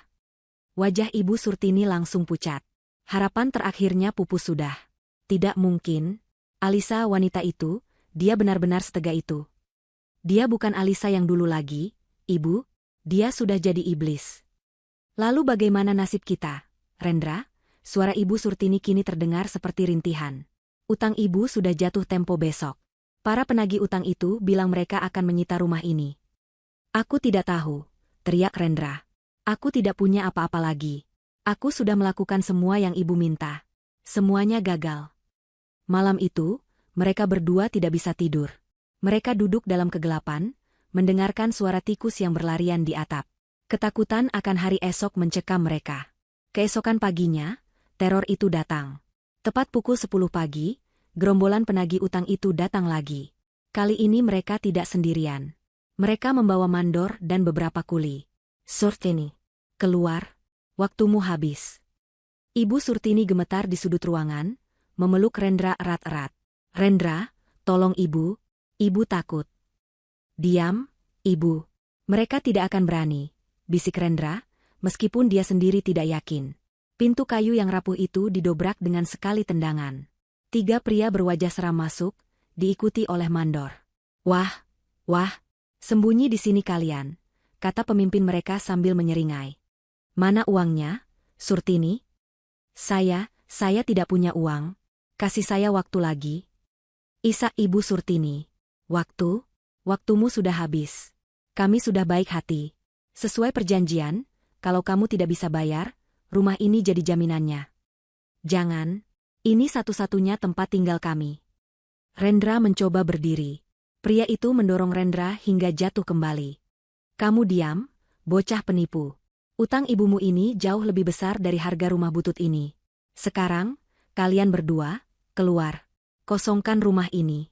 Wajah Ibu Surtini langsung pucat. Harapan terakhirnya pupus sudah. Tidak mungkin. Alisa wanita itu, dia benar-benar setega itu. Dia bukan Alisa yang dulu lagi, Ibu. Dia sudah jadi iblis. Lalu bagaimana nasib kita, Rendra? Suara Ibu Surtini kini terdengar seperti rintihan. Utang Ibu sudah jatuh tempo besok. Para penagih utang itu bilang mereka akan menyita rumah ini. Aku tidak tahu, teriak Rendra. Aku tidak punya apa-apa lagi. Aku sudah melakukan semua yang Ibu minta. Semuanya gagal. Malam itu, mereka berdua tidak bisa tidur. Mereka duduk dalam kegelapan, mendengarkan suara tikus yang berlarian di atap. Ketakutan akan hari esok mencekam mereka. Keesokan paginya, teror itu datang. Tepat pukul 10 pagi, gerombolan penagih utang itu datang lagi. Kali ini mereka tidak sendirian. Mereka membawa mandor dan beberapa kuli. Surtini, keluar. Waktumu habis. Ibu Surtini gemetar di sudut ruangan, memeluk Rendra erat-erat. Rendra, tolong Ibu. Ibu takut. Diam, Ibu. Mereka tidak akan berani, bisik Rendra, meskipun dia sendiri tidak yakin. Pintu kayu yang rapuh itu didobrak dengan sekali tendangan. 3 pria berwajah seram masuk, diikuti oleh mandor. Wah, sembunyi di sini kalian, kata pemimpin mereka sambil menyeringai. Mana uangnya, Surtini? Saya tidak punya uang. Kasih saya waktu lagi. Isak Ibu Surtini. Waktumu sudah habis. Kami sudah baik hati. Sesuai perjanjian, kalau kamu tidak bisa bayar, rumah ini jadi jaminannya. Jangan, ini satu-satunya tempat tinggal kami. Rendra mencoba berdiri. Pria itu mendorong Rendra hingga jatuh kembali. Kamu diam, bocah penipu. Utang ibumu ini jauh lebih besar dari harga rumah butut ini. Sekarang, kalian berdua, keluar. Kosongkan rumah ini.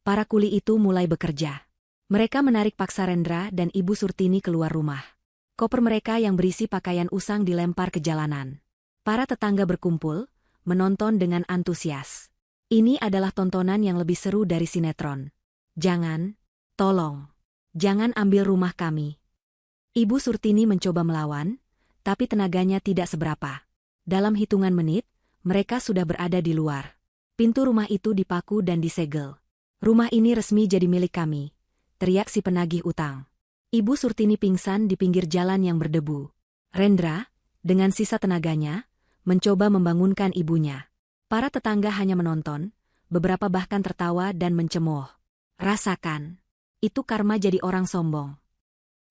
Para kuli itu mulai bekerja. Mereka menarik paksa Rendra dan Ibu Surtini keluar rumah. Koper mereka yang berisi pakaian usang dilempar ke jalanan. Para tetangga berkumpul, menonton dengan antusias. Ini adalah tontonan yang lebih seru dari sinetron. Tolong, jangan ambil rumah kami. Ibu Surtini mencoba melawan, tapi tenaganya tidak seberapa. Dalam hitungan menit, mereka sudah berada di luar. Pintu rumah itu dipaku dan disegel. Rumah ini resmi jadi milik kami, teriak si penagih utang. Ibu Surtini pingsan di pinggir jalan yang berdebu. Rendra, dengan sisa tenaganya, mencoba membangunkan ibunya. Para tetangga hanya menonton, beberapa bahkan tertawa dan mencemooh. Rasakan, itu karma jadi orang sombong.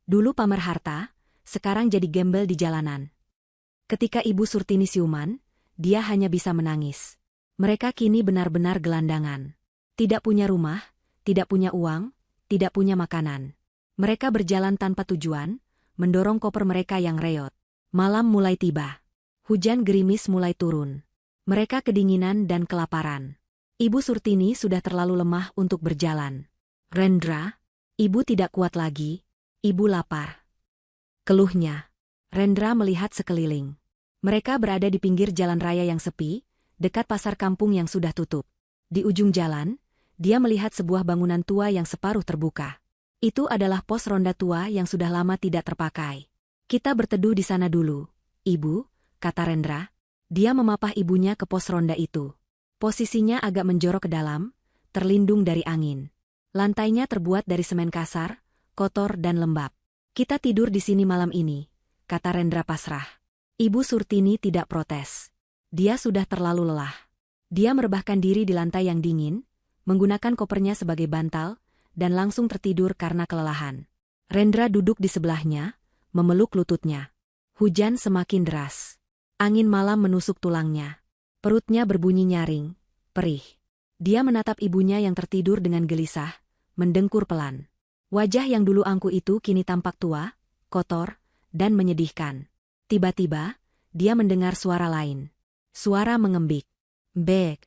Dulu pamer harta, sekarang jadi gembel di jalanan. Ketika Ibu Surtini siuman, dia hanya bisa menangis. Mereka kini benar-benar gelandangan. Tidak punya rumah, tidak punya uang, tidak punya makanan. Mereka berjalan tanpa tujuan, mendorong koper mereka yang reot. Malam mulai tiba. Hujan gerimis mulai turun. Mereka kedinginan dan kelaparan. Ibu Surtini sudah terlalu lemah untuk berjalan. Rendra, Ibu tidak kuat lagi. Ibu lapar. Keluhnya. Rendra melihat sekeliling. Mereka berada di pinggir jalan raya yang sepi, dekat pasar kampung yang sudah tutup. Di ujung jalan, dia melihat sebuah bangunan tua yang separuh terbuka. Itu adalah pos ronda tua yang sudah lama tidak terpakai. Kita berteduh di sana dulu, Ibu, kata Rendra. Dia memapah ibunya ke pos ronda itu. Posisinya agak menjorok ke dalam, terlindung dari angin. Lantainya terbuat dari semen kasar, kotor dan lembab. Kita tidur di sini malam ini, kata Rendra pasrah. Ibu Surtini tidak protes. Dia sudah terlalu lelah. Dia merebahkan diri di lantai yang dingin, menggunakan kopernya sebagai bantal, dan langsung tertidur karena kelelahan. Rendra duduk di sebelahnya, memeluk lututnya. Hujan semakin deras. Angin malam menusuk tulangnya. Perutnya berbunyi nyaring, perih. Dia menatap ibunya yang tertidur dengan gelisah, mendengkur pelan. Wajah yang dulu angkuh itu kini tampak tua, kotor, dan menyedihkan. Tiba-tiba, dia mendengar suara lain. Suara mengembik. Bek.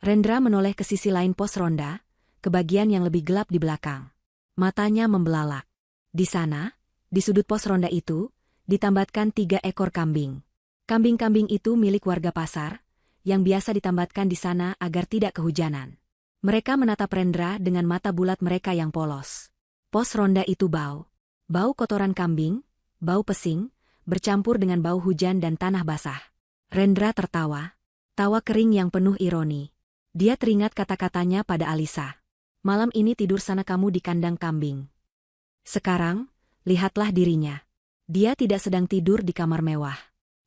Rendra menoleh ke sisi lain pos ronda, ke bagian yang lebih gelap di belakang. Matanya membelalak. Di sana, di sudut pos ronda itu, ditambatkan 3 ekor kambing. Kambing-kambing itu milik warga pasar, yang biasa ditambatkan di sana agar tidak kehujanan. Mereka menatap Rendra dengan mata bulat mereka yang polos. Pos ronda itu bau. Bau kotoran kambing, bau pesing, bercampur dengan bau hujan dan tanah basah. Rendra tertawa. Tawa kering yang penuh ironi. Dia teringat kata-katanya pada Alisa. Malam ini tidur sana kamu di kandang kambing. Sekarang, lihatlah dirinya. Dia tidak sedang tidur di kamar mewah.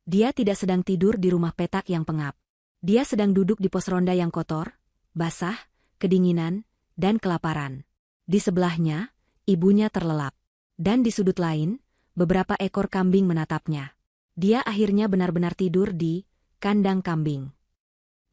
Dia tidak sedang tidur di rumah petak yang pengap. Dia sedang duduk di pos ronda yang kotor, basah, kedinginan, dan kelaparan. Di sebelahnya, ibunya terlelap. Dan di sudut lain, beberapa ekor kambing menatapnya. Dia akhirnya benar-benar tidur di kandang kambing.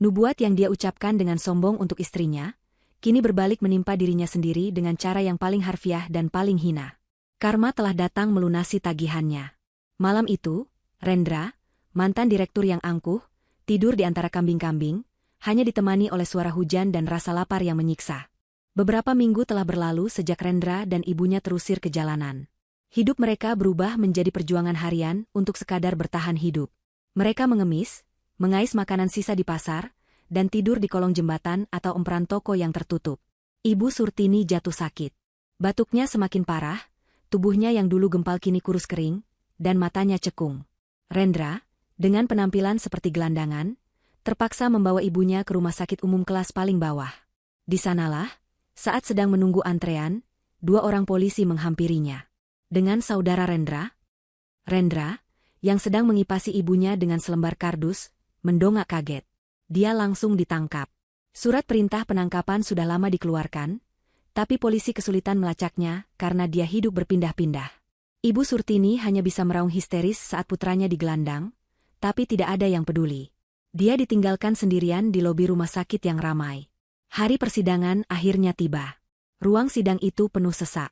Nubuat yang dia ucapkan dengan sombong untuk istrinya, kini berbalik menimpa dirinya sendiri dengan cara yang paling harfiah dan paling hina. Karma telah datang melunasi tagihannya. Malam itu, Rendra, mantan direktur yang angkuh, tidur di antara kambing-kambing, hanya ditemani oleh suara hujan dan rasa lapar yang menyiksa. Beberapa minggu telah berlalu sejak Rendra dan ibunya terusir ke jalanan. Hidup mereka berubah menjadi perjuangan harian untuk sekadar bertahan hidup. Mereka mengemis, mengais makanan sisa di pasar, dan tidur di kolong jembatan atau emperan toko yang tertutup. Ibu Surtini jatuh sakit. Batuknya semakin parah, tubuhnya yang dulu gempal kini kurus kering, dan matanya cekung. Rendra, dengan penampilan seperti gelandangan, terpaksa membawa ibunya ke rumah sakit umum kelas paling bawah. Di sanalah, saat sedang menunggu antrean, 2 orang polisi menghampirinya. Dengan saudara Rendra, yang sedang mengipasi ibunya dengan selembar kardus, mendongak kaget. Dia langsung ditangkap. Surat perintah penangkapan sudah lama dikeluarkan, tapi polisi kesulitan melacaknya karena dia hidup berpindah-pindah. Ibu Surtini hanya bisa meraung histeris saat putranya digelandang, tapi tidak ada yang peduli. Dia ditinggalkan sendirian di lobi rumah sakit yang ramai. Hari persidangan akhirnya tiba. Ruang sidang itu penuh sesak.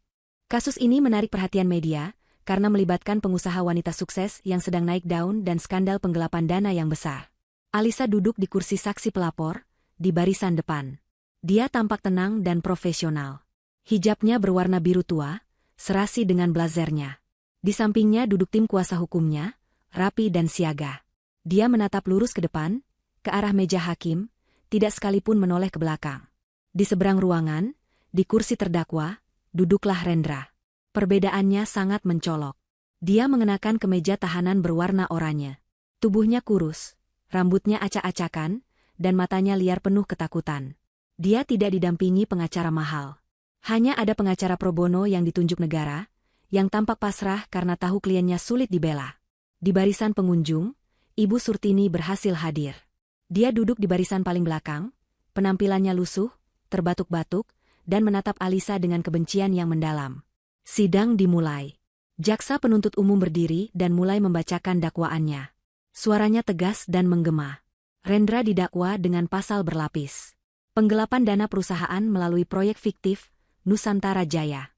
Kasus ini menarik perhatian media, karena melibatkan pengusaha wanita sukses yang sedang naik daun dan skandal penggelapan dana yang besar. Alisa duduk di kursi saksi pelapor, di barisan depan. Dia tampak tenang dan profesional. Hijabnya berwarna biru tua, serasi dengan blazernya. Di sampingnya duduk tim kuasa hukumnya, rapi dan siaga. Dia menatap lurus ke depan, ke arah meja hakim, tidak sekalipun menoleh ke belakang. Di seberang ruangan, di kursi terdakwa, duduklah Rendra. Perbedaannya sangat mencolok. Dia mengenakan kemeja tahanan berwarna oranye. Tubuhnya kurus, rambutnya acak-acakan, dan matanya liar penuh ketakutan. Dia tidak didampingi pengacara mahal. Hanya ada pengacara pro bono yang ditunjuk negara, yang tampak pasrah karena tahu kliennya sulit dibela. Di barisan pengunjung, Ibu Surtini berhasil hadir. Dia duduk di barisan paling belakang, penampilannya lusuh, terbatuk-batuk, dan menatap Alisa dengan kebencian yang mendalam. Sidang dimulai. Jaksa penuntut umum berdiri dan mulai membacakan dakwaannya. Suaranya tegas dan menggema. Rendra didakwa dengan pasal berlapis. Penggelapan dana perusahaan melalui proyek fiktif, Nusantara Jaya.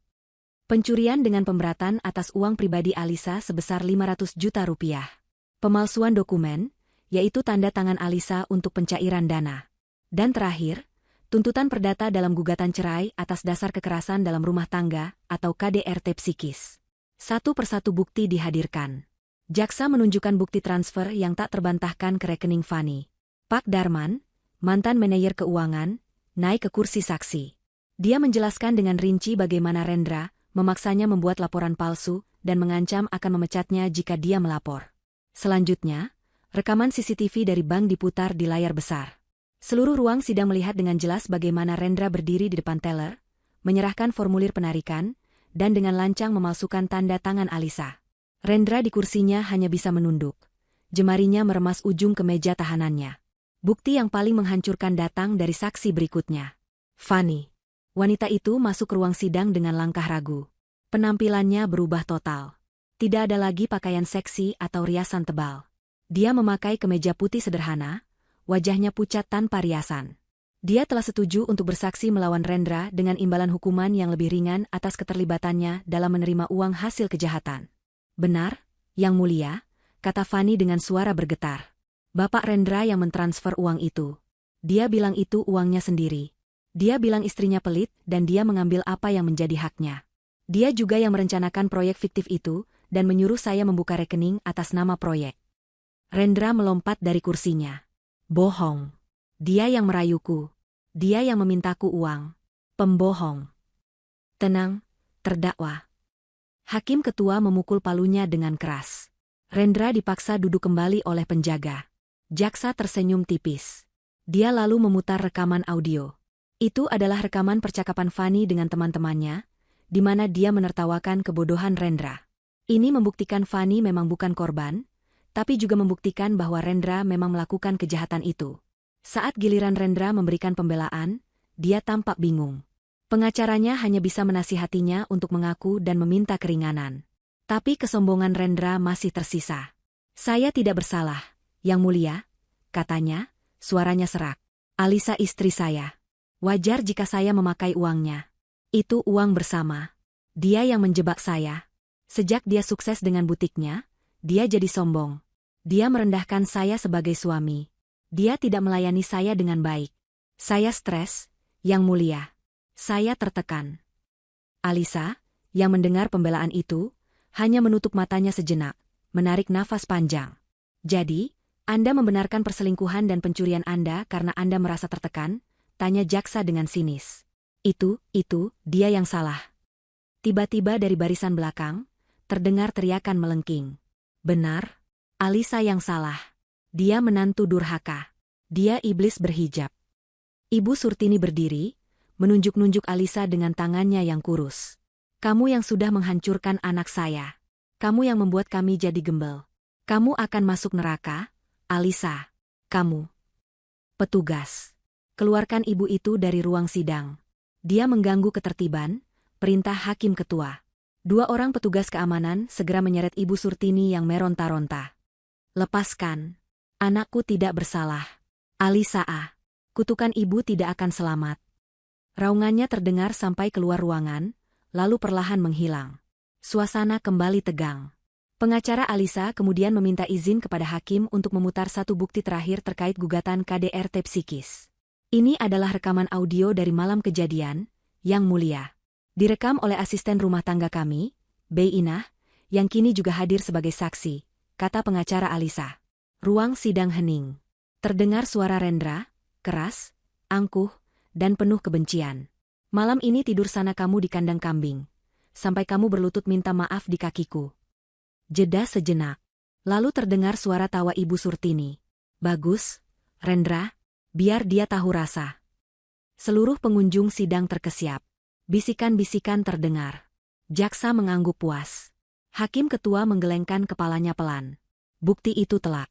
Pencurian dengan pemberatan atas uang pribadi Alisa sebesar 500 juta rupiah. Pemalsuan dokumen, yaitu tanda tangan Alisa untuk pencairan dana. Dan terakhir, tuntutan perdata dalam gugatan cerai atas dasar kekerasan dalam rumah tangga atau KDRT psikis. Satu persatu bukti dihadirkan. Jaksa menunjukkan bukti transfer yang tak terbantahkan ke rekening Fani. Pak Darman, mantan manajer keuangan, naik ke kursi saksi. Dia menjelaskan dengan rinci bagaimana Rendra memaksanya membuat laporan palsu dan mengancam akan memecatnya jika dia melapor. Selanjutnya, rekaman CCTV dari bank diputar di layar besar. Seluruh ruang sidang melihat dengan jelas bagaimana Rendra berdiri di depan teller, menyerahkan formulir penarikan, dan dengan lancang memalsukan tanda tangan Alisa. Rendra di kursinya hanya bisa menunduk. Jemarinya meremas ujung kemeja tahanannya. Bukti yang paling menghancurkan datang dari saksi berikutnya. Fani. Wanita itu masuk ke ruang sidang dengan langkah ragu. Penampilannya berubah total. Tidak ada lagi pakaian seksi atau riasan tebal. Dia memakai kemeja putih sederhana, wajahnya pucat tanpa riasan. Dia telah setuju untuk bersaksi melawan Rendra dengan imbalan hukuman yang lebih ringan atas keterlibatannya dalam menerima uang hasil kejahatan. Benar, Yang Mulia, kata Fani dengan suara bergetar. Bapak Rendra yang mentransfer uang itu. Dia bilang itu uangnya sendiri. Dia bilang istrinya pelit dan dia mengambil apa yang menjadi haknya. Dia juga yang merencanakan proyek fiktif itu dan menyuruh saya membuka rekening atas nama proyek. Rendra melompat dari kursinya. Bohong. Dia yang merayuku. Dia yang memintaku uang. Pembohong. Tenang, terdakwa. Hakim ketua memukul palunya dengan keras. Rendra dipaksa duduk kembali oleh penjaga. Jaksa tersenyum tipis. Dia lalu memutar rekaman audio. Itu adalah rekaman percakapan Fani dengan teman-temannya, di mana dia menertawakan kebodohan Rendra. Ini membuktikan Fani memang bukan korban, tapi juga membuktikan bahwa Rendra memang melakukan kejahatan itu. Saat giliran Rendra memberikan pembelaan, dia tampak bingung. Pengacaranya hanya bisa menasihatinya untuk mengaku dan meminta keringanan. Tapi kesombongan Rendra masih tersisa. Saya tidak bersalah, Yang Mulia, katanya, suaranya serak. Alisa istri saya. Wajar jika saya memakai uangnya. Itu uang bersama. Dia yang menjebak saya. Sejak dia sukses dengan butiknya, dia jadi sombong. Dia merendahkan saya sebagai suami. Dia tidak melayani saya dengan baik. Saya stres, Yang Mulia. Saya tertekan. Alisa, yang mendengar pembelaan itu, hanya menutup matanya sejenak, menarik nafas panjang. Jadi, Anda membenarkan perselingkuhan dan pencurian Anda karena Anda merasa tertekan? Tanya jaksa dengan sinis. Itu, dia yang salah. Tiba-tiba dari barisan belakang, terdengar teriakan melengking. Benar, Alisa yang salah. Dia menantu durhaka. Dia iblis berhijab. Ibu Surtini berdiri, menunjuk-nunjuk Alisa dengan tangannya yang kurus. Kamu yang sudah menghancurkan anak saya. Kamu yang membuat kami jadi gembel. Kamu akan masuk neraka, Alisa. Kamu. Petugas. Keluarkan ibu itu dari ruang sidang. Dia mengganggu ketertiban, perintah hakim ketua. 2 orang petugas keamanan segera menyeret Ibu Surtini yang meronta-ronta. Lepaskan. Anakku tidak bersalah. Alisa A. Kutukan ibu tidak akan selamat. Raungannya terdengar sampai keluar ruangan, lalu perlahan menghilang. Suasana kembali tegang. Pengacara Alisa kemudian meminta izin kepada hakim untuk memutar satu bukti terakhir terkait gugatan KDRT psikis. Ini adalah rekaman audio dari malam kejadian, Yang Mulia. Direkam oleh asisten rumah tangga kami, Bei Inah, yang kini juga hadir sebagai saksi, kata pengacara Alisa. Ruang sidang hening. Terdengar suara Rendra, keras, angkuh, dan penuh kebencian. Malam ini tidur sana kamu di kandang kambing. Sampai kamu berlutut minta maaf di kakiku. Jeda sejenak. Lalu terdengar suara tawa Ibu Surtini. Bagus, Rendra, biar dia tahu rasa. Seluruh pengunjung sidang terkesiap. Bisikan-bisikan terdengar. Jaksa mengangguk puas. Hakim ketua menggelengkan kepalanya pelan. Bukti itu telak.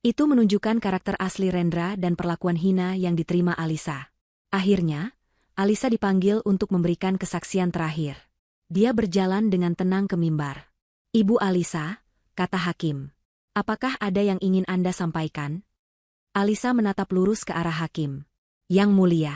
Itu menunjukkan karakter asli Rendra dan perlakuan hina yang diterima Alisa. Akhirnya, Alisa dipanggil untuk memberikan kesaksian terakhir. Dia berjalan dengan tenang ke mimbar. Ibu Alisa, kata hakim. Apakah ada yang ingin Anda sampaikan? Alisa menatap lurus ke arah hakim. Yang Mulia.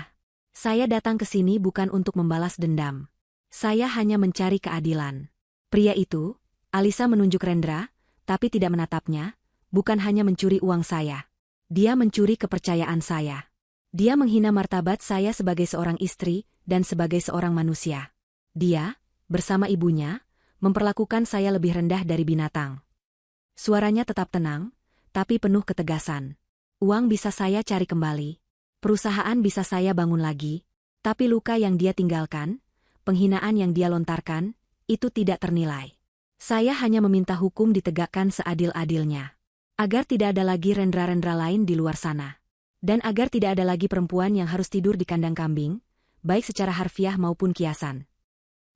Saya datang ke sini bukan untuk membalas dendam. Saya hanya mencari keadilan. Pria itu, Alisa menunjuk Rendra, tapi tidak menatapnya, bukan hanya mencuri uang saya. Dia mencuri kepercayaan saya. Dia menghina martabat saya sebagai seorang istri dan sebagai seorang manusia. Dia, bersama ibunya, memperlakukan saya lebih rendah dari binatang. Suaranya tetap tenang, tapi penuh ketegasan. Uang bisa saya cari kembali. Perusahaan bisa saya bangun lagi, tapi luka yang dia tinggalkan, penghinaan yang dia lontarkan, itu tidak ternilai. Saya hanya meminta hukum ditegakkan seadil-adilnya. Agar tidak ada lagi Rendra-Rendra lain di luar sana. Dan agar tidak ada lagi perempuan yang harus tidur di kandang kambing, baik secara harfiah maupun kiasan.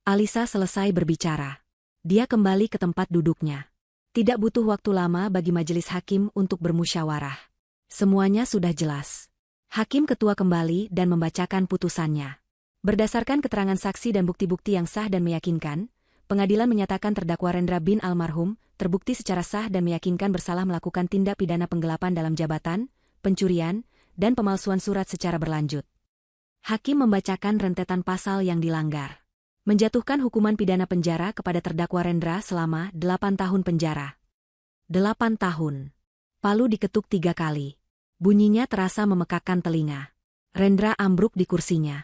Alisa selesai berbicara. Dia kembali ke tempat duduknya. Tidak butuh waktu lama bagi majelis hakim untuk bermusyawarah. Semuanya sudah jelas. Hakim ketua kembali dan membacakan putusannya. Berdasarkan keterangan saksi dan bukti-bukti yang sah dan meyakinkan, pengadilan menyatakan terdakwa Rendra bin almarhum terbukti secara sah dan meyakinkan bersalah melakukan tindak pidana penggelapan dalam jabatan, pencurian, dan pemalsuan surat secara berlanjut. Hakim membacakan rentetan pasal yang dilanggar. Menjatuhkan hukuman pidana penjara kepada terdakwa Rendra selama 8 tahun penjara. 8 tahun. Palu diketuk 3 kali. Bunyinya terasa memekakkan telinga. Rendra ambruk di kursinya.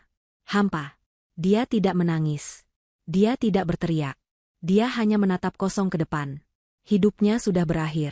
Hampa. Dia tidak menangis. Dia tidak berteriak. Dia hanya menatap kosong ke depan. Hidupnya sudah berakhir.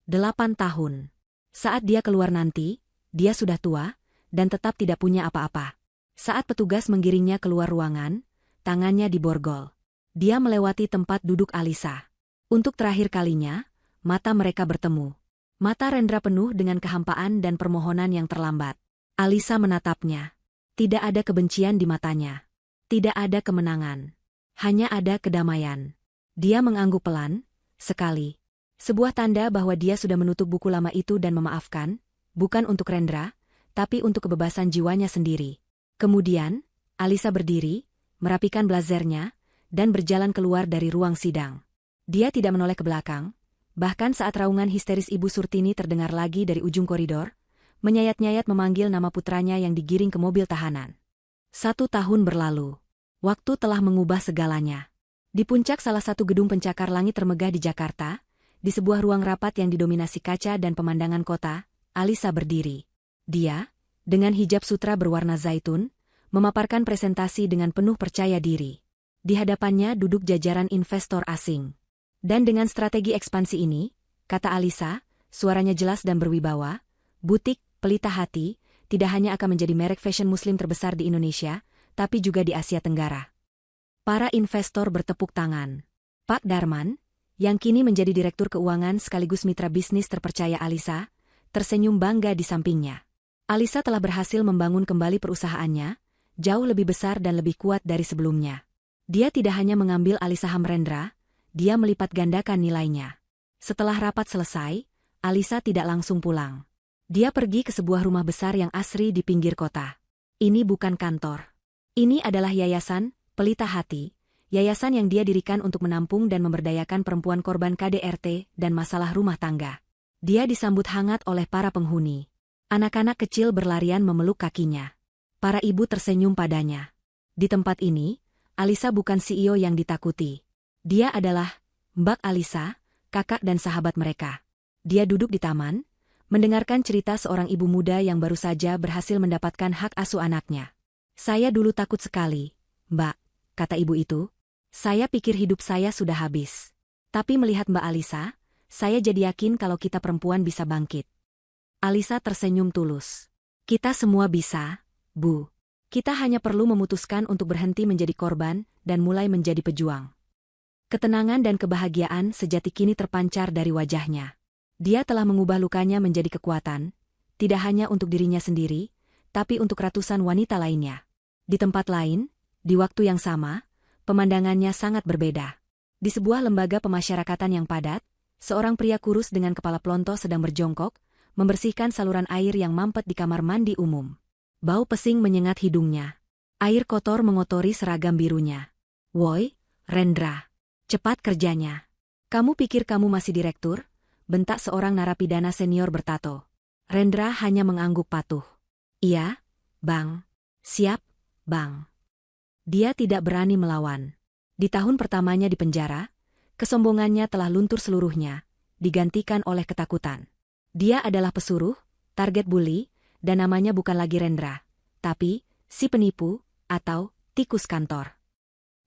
8 tahun. Saat dia keluar nanti, dia sudah tua, dan tetap tidak punya apa-apa. Saat petugas menggiringnya keluar ruangan, tangannya diborgol. Dia melewati tempat duduk Alisa. Untuk terakhir kalinya, mata mereka bertemu. Mata Rendra penuh dengan kehampaan dan permohonan yang terlambat. Alisa menatapnya. Tidak ada kebencian di matanya. Tidak ada kemenangan. Hanya ada kedamaian. Dia mengangguk pelan, sekali. Sebuah tanda bahwa dia sudah menutup buku lama itu dan memaafkan, bukan untuk Rendra, tapi untuk kebebasan jiwanya sendiri. Kemudian, Alisa berdiri, merapikan blazernya, dan berjalan keluar dari ruang sidang. Dia tidak menoleh ke belakang, bahkan saat raungan histeris Ibu Surtini terdengar lagi dari ujung koridor, menyayat-nyayat memanggil nama putranya yang digiring ke mobil tahanan. 1 tahun berlalu. Waktu telah mengubah segalanya. Di puncak salah satu gedung pencakar langit termegah di Jakarta, di sebuah ruang rapat yang didominasi kaca dan pemandangan kota, Alisa berdiri. Dia, dengan hijab sutra berwarna zaitun, memaparkan presentasi dengan penuh percaya diri. Di hadapannya duduk jajaran investor asing. Dan dengan strategi ekspansi ini, kata Alisa, suaranya jelas dan berwibawa, butik Pelita Hati tidak hanya akan menjadi merek fashion muslim terbesar di Indonesia, tapi juga di Asia Tenggara. Para investor bertepuk tangan. Pak Darman, yang kini menjadi direktur keuangan sekaligus mitra bisnis terpercaya Alisa, tersenyum bangga di sampingnya. Alisa telah berhasil membangun kembali perusahaannya, jauh lebih besar dan lebih kuat dari sebelumnya. Dia tidak hanya mengambil alih saham Rendra, dia melipat gandakan nilainya. Setelah rapat selesai, Alisa tidak langsung pulang. Dia pergi ke sebuah rumah besar yang asri di pinggir kota. Ini bukan kantor. Ini adalah yayasan, Pelita Hati, yayasan yang dia dirikan untuk menampung dan memberdayakan perempuan korban KDRT dan masalah rumah tangga. Dia disambut hangat oleh para penghuni. Anak-anak kecil berlarian memeluk kakinya. Para ibu tersenyum padanya. Di tempat ini, Alisa bukan CEO yang ditakuti. Dia adalah Mbak Alisa, kakak dan sahabat mereka. Dia duduk di taman, mendengarkan cerita seorang ibu muda yang baru saja berhasil mendapatkan hak asuh anaknya. Saya dulu takut sekali, Mbak, kata ibu itu. Saya pikir hidup saya sudah habis. Tapi melihat Mbak Alisa, saya jadi yakin kalau kita perempuan bisa bangkit. Alisa tersenyum tulus. Kita semua bisa, Bu. Kita hanya perlu memutuskan untuk berhenti menjadi korban dan mulai menjadi pejuang. Ketenangan dan kebahagiaan sejati kini terpancar dari wajahnya. Dia telah mengubah lukanya menjadi kekuatan, tidak hanya untuk dirinya sendiri, tapi untuk ratusan wanita lainnya. Di tempat lain, di waktu yang sama, pemandangannya sangat berbeda. Di sebuah lembaga pemasyarakatan yang padat, seorang pria kurus dengan kepala plonto sedang berjongkok, membersihkan saluran air yang mampet di kamar mandi umum. Bau pesing menyengat hidungnya. Air kotor mengotori seragam birunya. Woi, Rendra. Cepat kerjanya. Kamu pikir kamu masih direktur? Bentak seorang narapidana senior bertato. Rendra hanya mengangguk patuh. Iya, Bang. Siap, Bang. Dia tidak berani melawan. Di tahun pertamanya di penjara, kesombongannya telah luntur seluruhnya, digantikan oleh ketakutan. Dia adalah pesuruh, target bully, dan namanya bukan lagi Rendra, tapi si penipu atau tikus kantor.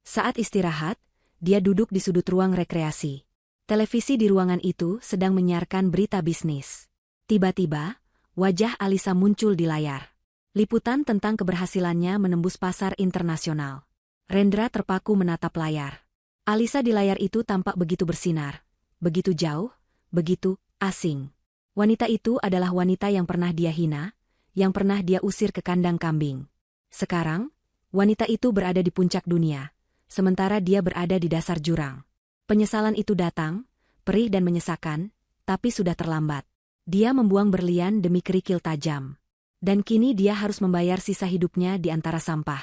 Saat istirahat, dia duduk di sudut ruang rekreasi. Televisi di ruangan itu sedang menyiarkan berita bisnis. Tiba-tiba, wajah Alisa muncul di layar. Liputan tentang keberhasilannya menembus pasar internasional. Rendra terpaku menatap layar. Alisa di layar itu tampak begitu bersinar, begitu jauh, begitu asing. Wanita itu adalah wanita yang pernah dia hina, yang pernah dia usir ke kandang kambing. Sekarang, wanita itu berada di puncak dunia, sementara dia berada di dasar jurang. Penyesalan itu datang, perih dan menyesakan, tapi sudah terlambat. Dia membuang berlian demi kerikil tajam. Dan kini dia harus membayar sisa hidupnya di antara sampah.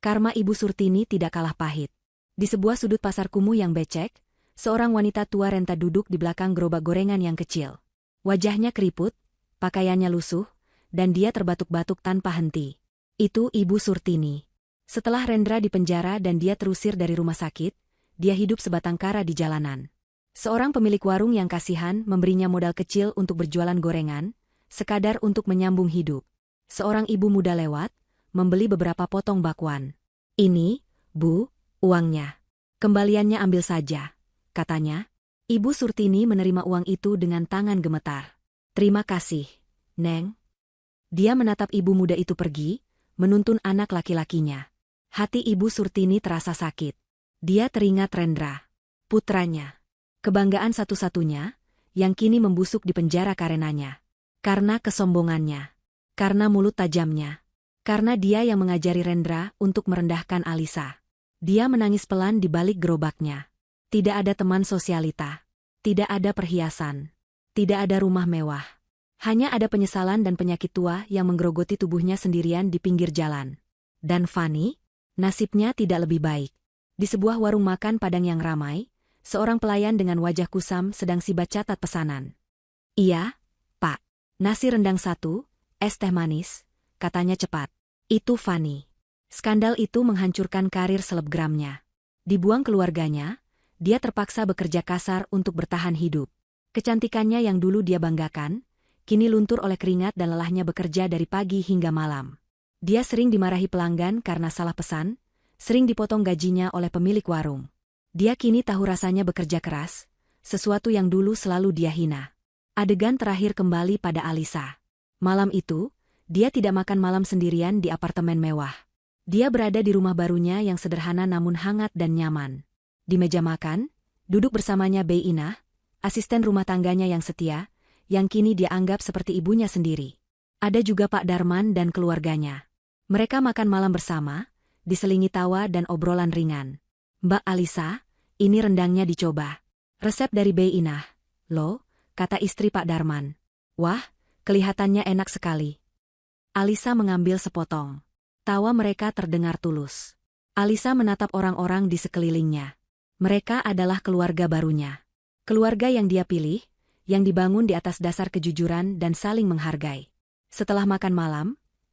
Karma Ibu Surtini tidak kalah pahit. Di sebuah sudut pasar kumuh yang becek, seorang wanita tua renta duduk di belakang gerobak gorengan yang kecil. Wajahnya keriput, pakaiannya lusuh, dan dia terbatuk-batuk tanpa henti. Itu Ibu Surtini. Setelah Rendra dipenjara dan dia terusir dari rumah sakit, dia hidup sebatang kara di jalanan. Seorang pemilik warung yang kasihan memberinya modal kecil untuk berjualan gorengan, sekadar untuk menyambung hidup. Seorang ibu muda lewat, membeli beberapa potong bakwan. "Ini, Bu, uangnya. Kembaliannya ambil saja," katanya. Ibu Surtini menerima uang itu dengan tangan gemetar. "Terima kasih, Neng." Dia menatap ibu muda itu pergi, menuntun anak laki-lakinya. Hati Ibu Surtini terasa sakit. Dia teringat Rendra, putranya. Kebanggaan satu-satunya, yang kini membusuk di penjara karenanya. Karena kesombongannya. Karena mulut tajamnya. Karena dia yang mengajari Rendra untuk merendahkan Alisa. Dia menangis pelan di balik gerobaknya. Tidak ada teman sosialita. Tidak ada perhiasan. Tidak ada rumah mewah. Hanya ada penyesalan dan penyakit tua yang menggerogoti tubuhnya sendirian di pinggir jalan. Dan Fanny, nasibnya tidak lebih baik. Di sebuah warung makan Padang yang ramai, seorang pelayan dengan wajah kusam sedang sibat catat pesanan. "Iya, Pak. Nasi rendang 1, es teh manis," katanya cepat. Itu Fanny. Skandal itu menghancurkan karir selebgramnya. Dibuang keluarganya, dia terpaksa bekerja kasar untuk bertahan hidup. Kecantikannya yang dulu dia banggakan, kini luntur oleh keringat dan lelahnya bekerja dari pagi hingga malam. Dia sering dimarahi pelanggan karena salah pesan, sering dipotong gajinya oleh pemilik warung. Dia kini tahu rasanya bekerja keras, sesuatu yang dulu selalu dia hina. Adegan terakhir kembali pada Alisa. Malam itu, dia tidak makan malam sendirian di apartemen mewah. Dia berada di rumah barunya yang sederhana namun hangat dan nyaman. Di meja makan, duduk bersamanya Bei Inah, asisten rumah tangganya yang setia, yang kini dia anggap seperti ibunya sendiri. Ada juga Pak Darman dan keluarganya. Mereka makan malam bersama, diselingi tawa dan obrolan ringan. "Mbak Alisa, ini rendangnya dicoba. Resep dari Bei Inah." "Loh," kata istri Pak Darman. "Wah, kelihatannya enak sekali." Alisa mengambil sepotong. Tawa mereka terdengar tulus. Alisa menatap orang-orang di sekelilingnya. Mereka adalah keluarga barunya. Keluarga yang dia pilih, yang dibangun di atas dasar kejujuran dan saling menghargai. Setelah makan malam,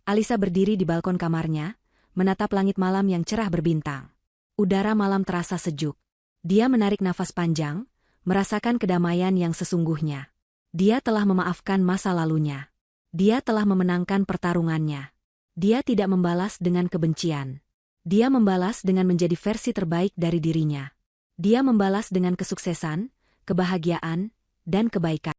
Alisa berdiri di balkon kamarnya, menatap langit malam yang cerah berbintang. Udara malam terasa sejuk. Dia menarik nafas panjang, merasakan kedamaian yang sesungguhnya. Dia telah memaafkan masa lalunya. Dia telah memenangkan pertarungannya. Dia tidak membalas dengan kebencian. Dia membalas dengan menjadi versi terbaik dari dirinya. Dia membalas dengan kesuksesan, kebahagiaan, dan kebaikan.